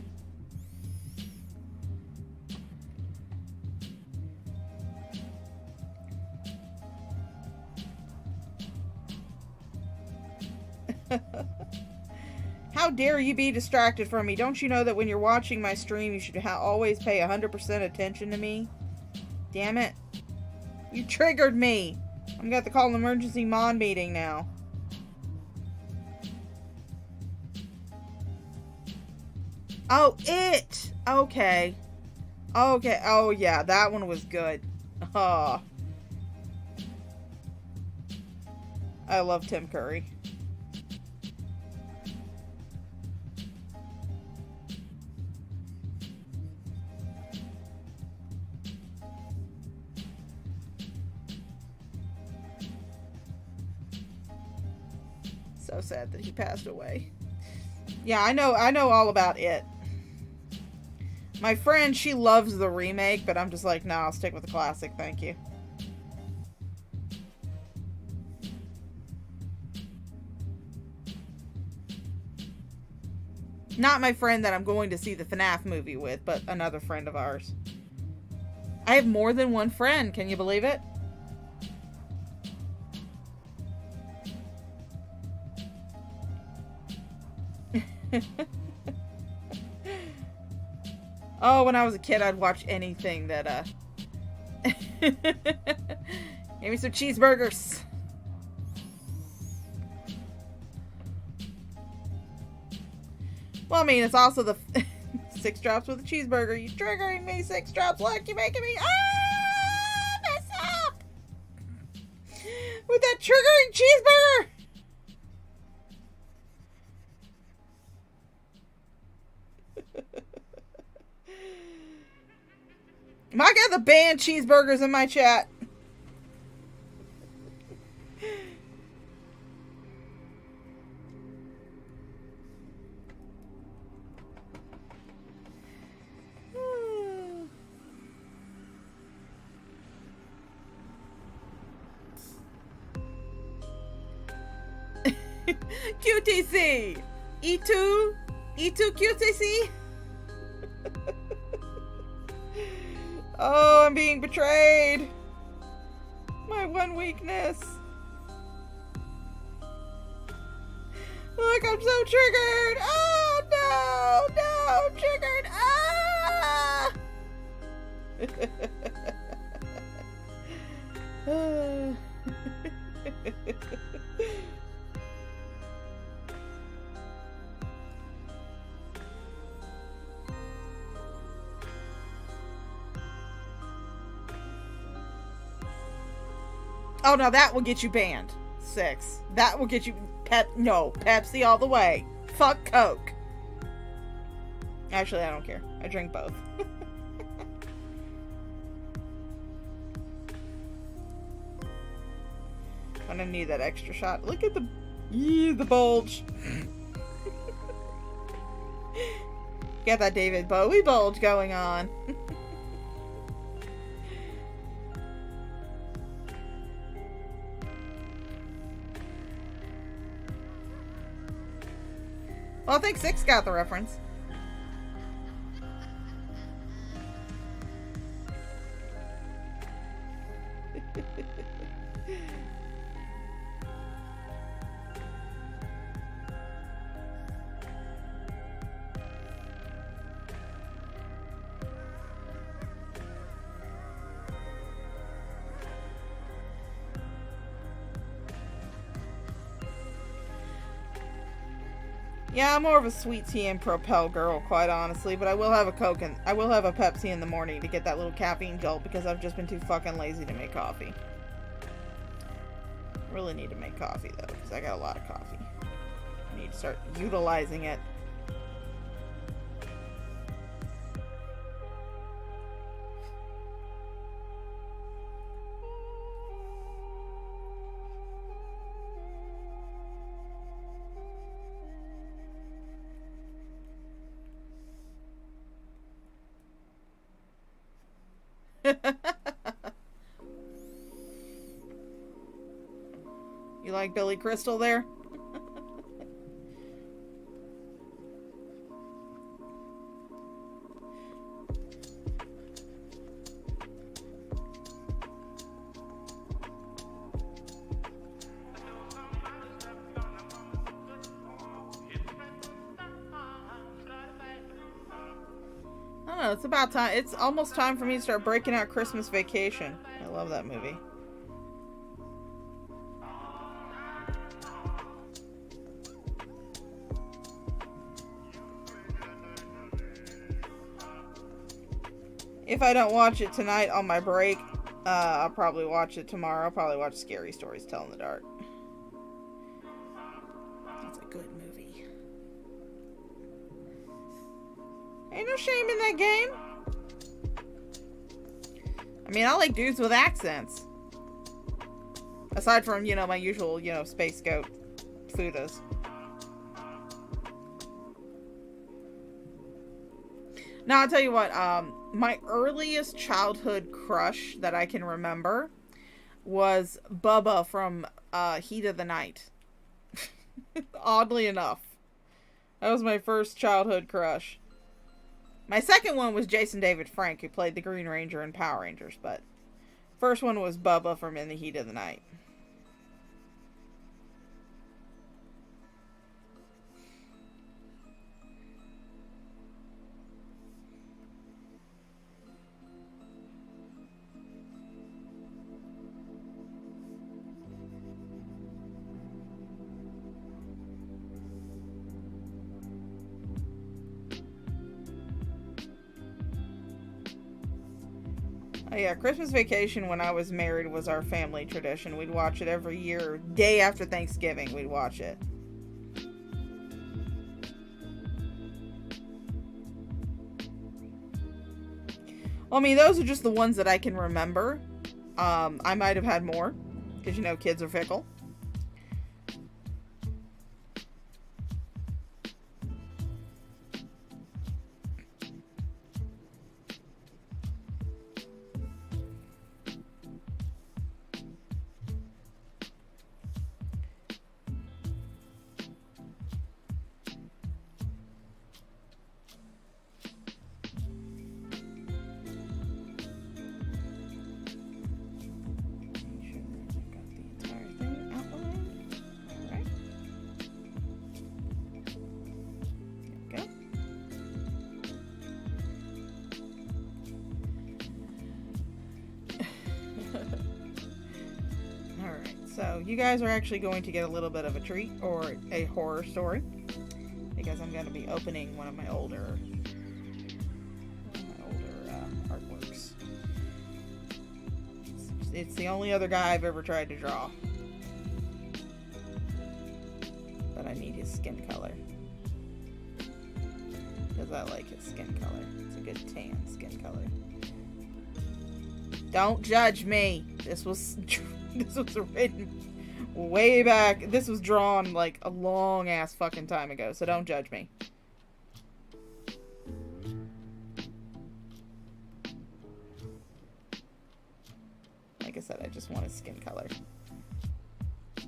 How dare you be distracted from me? Don't you know that when you're watching my stream, you should always pay 100% attention to me? Damn it. You triggered me. I'm gonna have to call an emergency mod meeting now. Oh, it! Okay. Okay. Oh, yeah. That one was good. Oh. I love Tim Curry. So sad that he passed away. Yeah, I know all about it. My friend, she loves the remake, but I'm just like, nah, I'll stick with the classic, thank you. Not my friend that I'm going to see the FNAF movie with, but another friend of ours. I have more than one friend, can you believe it? Oh, when I was a kid, I'd watch anything that, give me some cheeseburgers. Well, I mean, it's also the 6 drops with a cheeseburger. You triggering me, 6 drops. Look, you making me mess up with that triggering cheeseburger. Am I got the banned cheeseburgers in my chat? QTC! E2? E2 QTC? Oh, I'm being betrayed. My one weakness. Look, I'm so triggered. Oh, no, I'm triggered. Ah! Oh, no, that will get you banned. 6. That will get you... Pepsi all the way. Fuck Coke. Actually, I don't care. I drink both. I'm gonna need that extra shot. Look at the bulge. Got that David Bowie bulge going on. Well, I think 6 got the reference. Yeah, I'm more of a sweet tea and Propel girl, quite honestly, but I will have a Coke and I will have a Pepsi in the morning to get that little caffeine jolt because I've just been too fucking lazy to make coffee. Really need to make coffee though, because I got a lot of coffee. I need to start utilizing it. You like Billy Crystal there? I don't know, it's about time. It's almost time for me to start breaking out Christmas Vacation. I love that movie. If I don't watch it tonight on my break, I'll probably watch it tomorrow. I'll probably watch Scary Stories Tell in the Dark. That's a good movie. Ain't no shame in that game. I mean, I like dudes with accents. Aside from, my usual, Space Goat Fudas. Now, I'll tell you what, my earliest childhood crush that I can remember was Bubba from Heat of the Night. Oddly enough. That was my first childhood crush. My second one was Jason David Frank, who played the Green Ranger in Power Rangers, but first one was Bubba from In the Heat of the Night. Oh yeah, Christmas Vacation when I was married was our family tradition. We'd watch it every year. Day after Thanksgiving, we'd watch it. Well, I mean, those are just the ones that I can remember. I might have had more, because, you know, kids are fickle. So, you guys are actually going to get a little bit of a treat, or a horror story, because I'm going to be opening one of my older artworks. It's the only other guy I've ever tried to draw. But I need his skin color. Because I like his skin color. It's a good tan skin color. Don't judge me! This was written way back. This was drawn like a long ass fucking time ago, so don't judge me. Like I said, I just want his skin color. I'm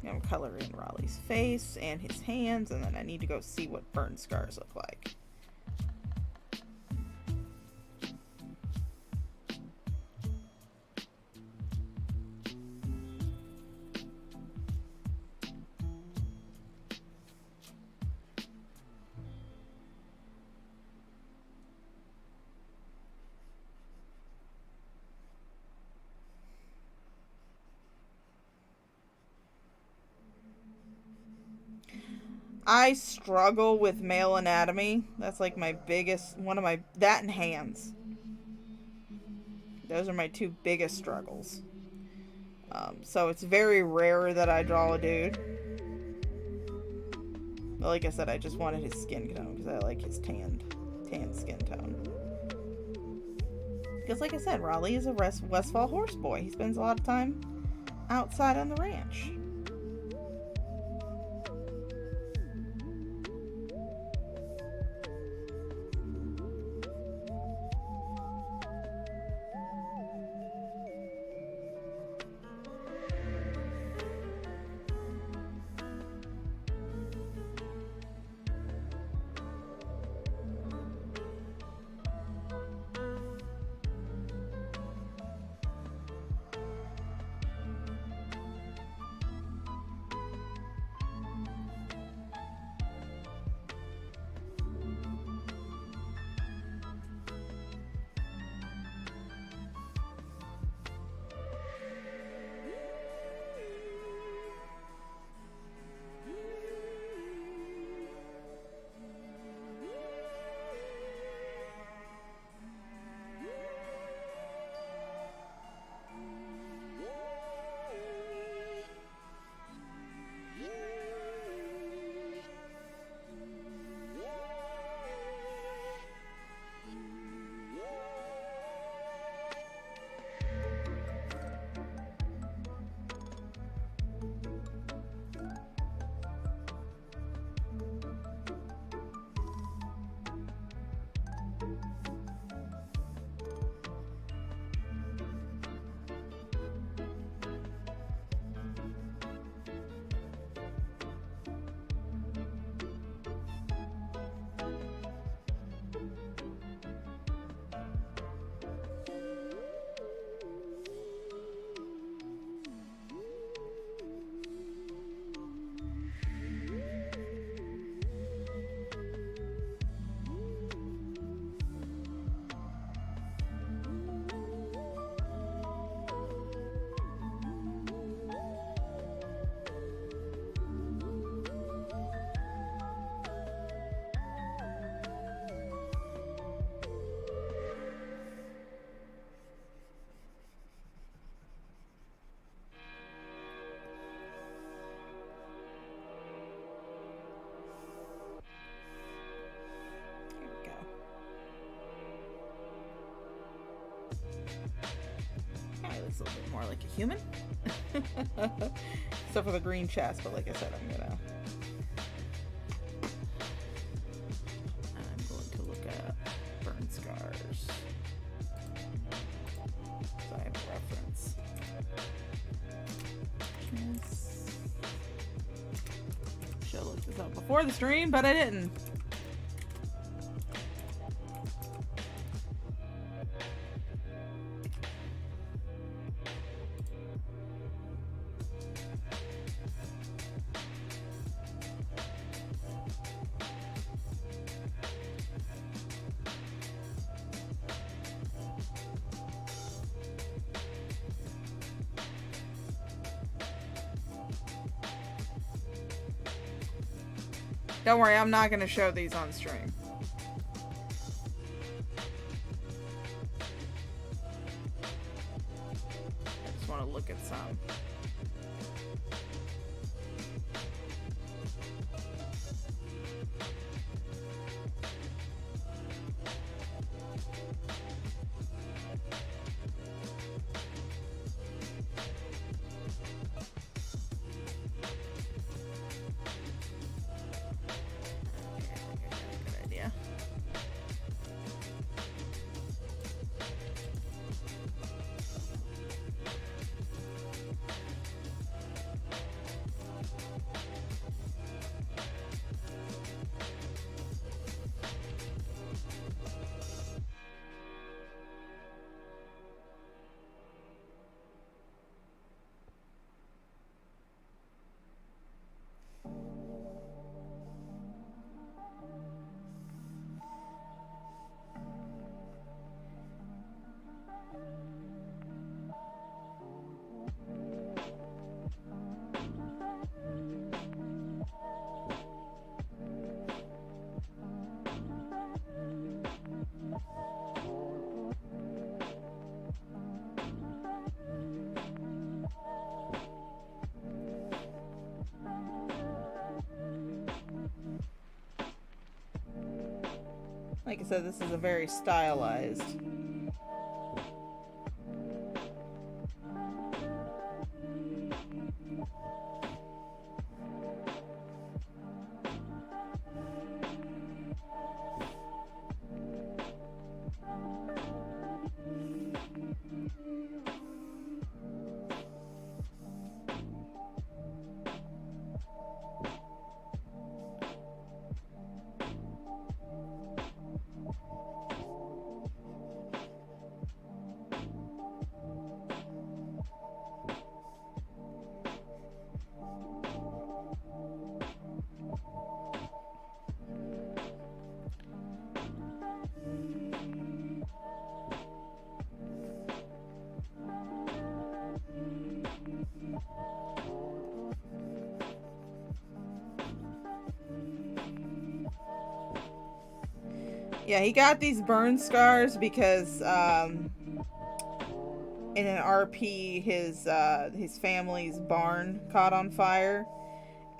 gonna color in Raleigh's face and his hands, and then I need to go see what burn scars look like. I struggle with male anatomy. That's like my biggest, that and hands. Those are my two biggest struggles. So it's very rare that I draw a dude. But like I said, I just wanted his skin tone because I like his tan skin tone. Because like I said, Raleigh is a Westfall horse boy. He spends a lot of time outside on the ranch. looks a little bit more like a human. Except for the green chest, but like I said, I'm going to look at burn scars. So I have a reference. Yes. Should have looked this up before the stream, but I didn't. Don't worry, I'm not going to show these on stream. I just want to look at some. Like I said, this is a very stylized. Yeah, he got these burn scars because in an RP his family's barn caught on fire,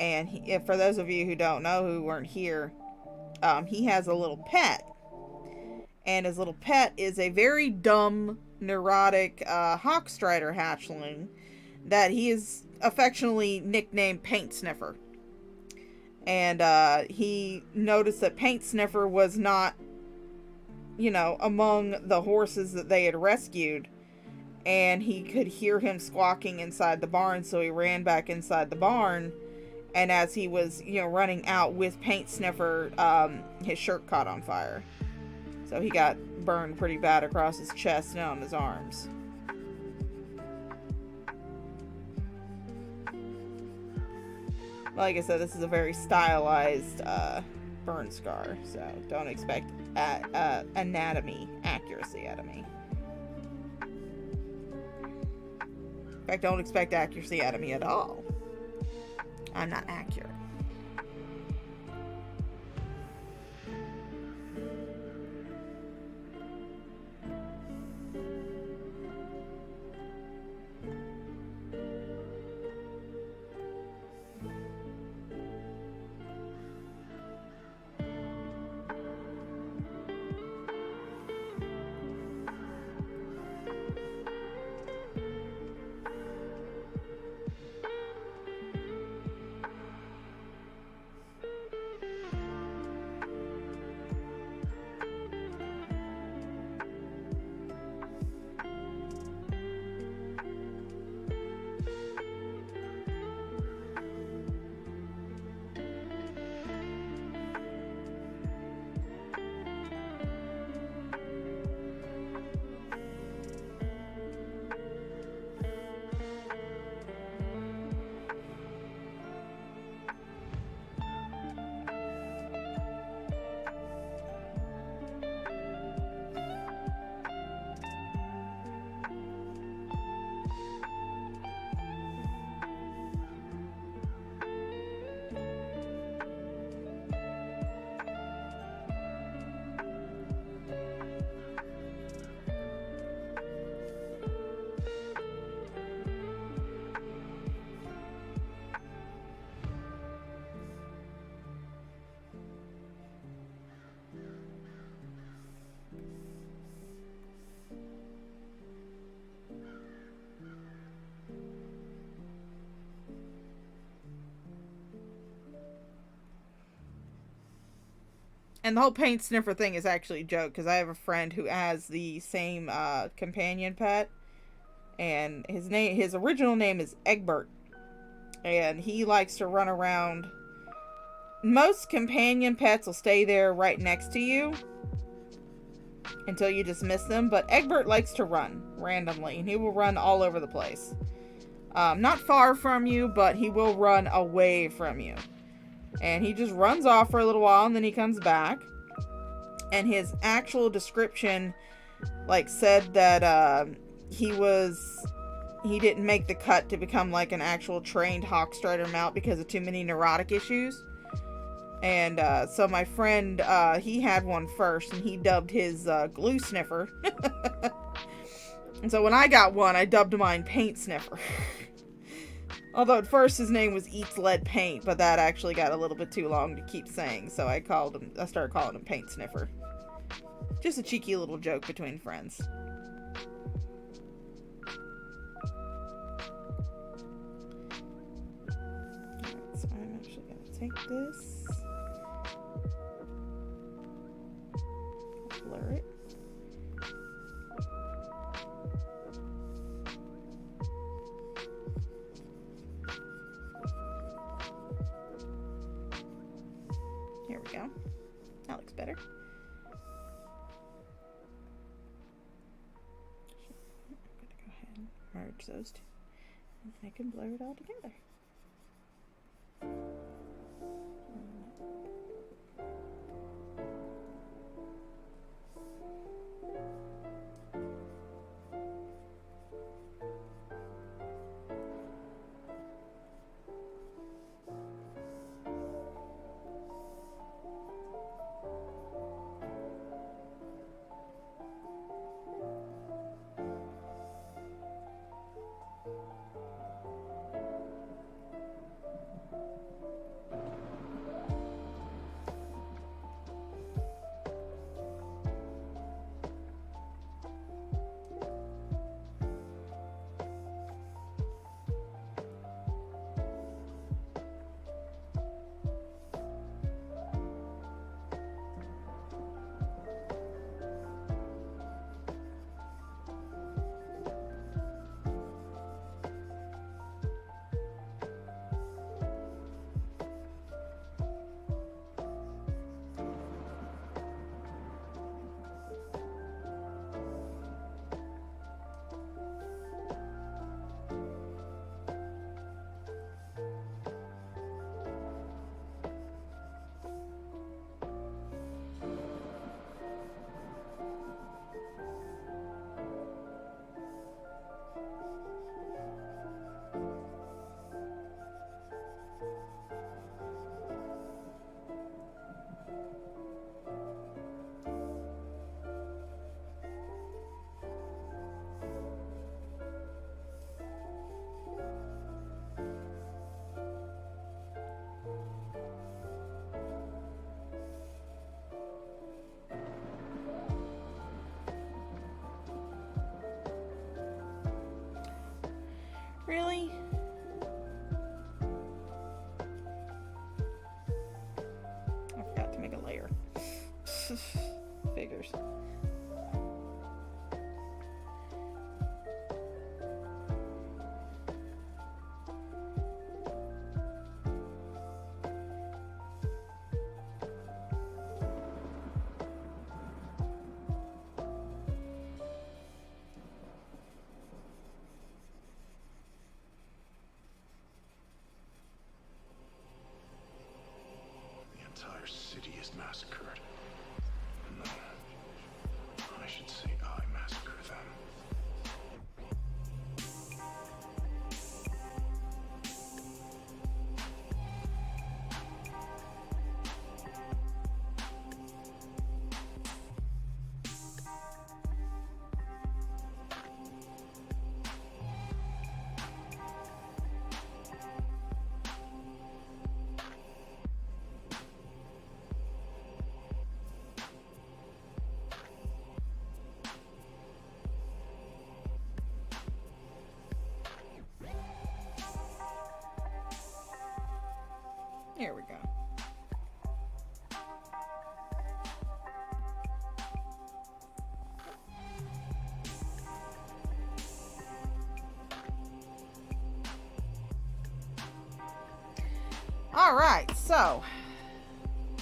and for those of you who don't know, who weren't here, he has a little pet, and his little pet is a very dumb, neurotic hawkstrider hatchling that he is affectionately nicknamed Paint Sniffer. And he noticed that Paint Sniffer was not, you know, among the horses that they had rescued, and he could hear him squawking inside the barn, so he ran back inside the barn, and as he was, you know, running out with Paint Sniffer, his shirt caught on fire. So he got burned pretty bad across his chest and on his arms. Like I said, this is a very stylized burn scar, so don't expect anatomy accuracy out of me. In fact, don't expect accuracy out of me at all. I'm not accurate. And the whole paint sniffer thing is actually a joke, because I have a friend who has the same companion pet, and his original name is Egbert, and he likes to run around. Most companion pets will stay there right next to you until you dismiss them, but Egbert likes to run randomly, and he will run all over the place. Not far from you, but he will run away from you. And he just runs off for a little while, and then he comes back. And his actual description, like, said that he didn't make the cut to become like an actual trained Hawk Strider mount because of too many neurotic issues. And so my friend, he had one first, and he dubbed his glue sniffer. And so when I got one, I dubbed mine Paint Sniffer. Although at first his name was Eats Lead Paint, but that actually got a little bit too long to keep saying, so I started calling him Paint Sniffer. Just a cheeky little joke between friends. Alright, so I'm actually going to take this, blur it. Here we go. That looks better. Merge those two, and I can blur it all together. Really? I forgot to make a layer. Figures. Alright, so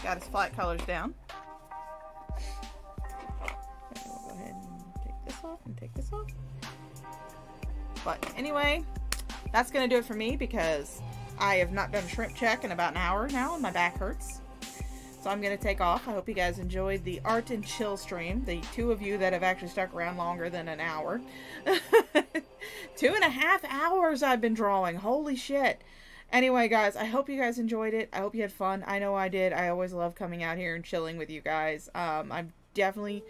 got his flat colors down. Okay, we'll go ahead and take this off and take this off. But anyway, that's going to do it for me because I have not done a shrimp check in about an hour now and my back hurts. So I'm going to take off. I hope you guys enjoyed the art and chill stream. The two of you that have actually stuck around longer than an hour. 2.5 hours I've been drawing. Holy shit. Anyway, guys, I hope you guys enjoyed it. I hope you had fun. I know I did. I always love coming out here and chilling with you guys. I'm definitely,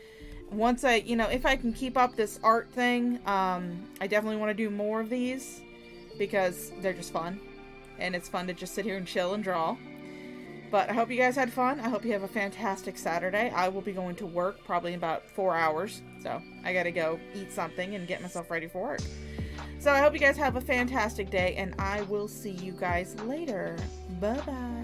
once I, if I can keep up this art thing, I definitely want to do more of these because they're just fun. And it's fun to just sit here and chill and draw. But I hope you guys had fun. I hope you have a fantastic Saturday. I will be going to work probably in about 4 hours. So I gotta go eat something and get myself ready for work. So I hope you guys have a fantastic day, and I will see you guys later. Bye-bye.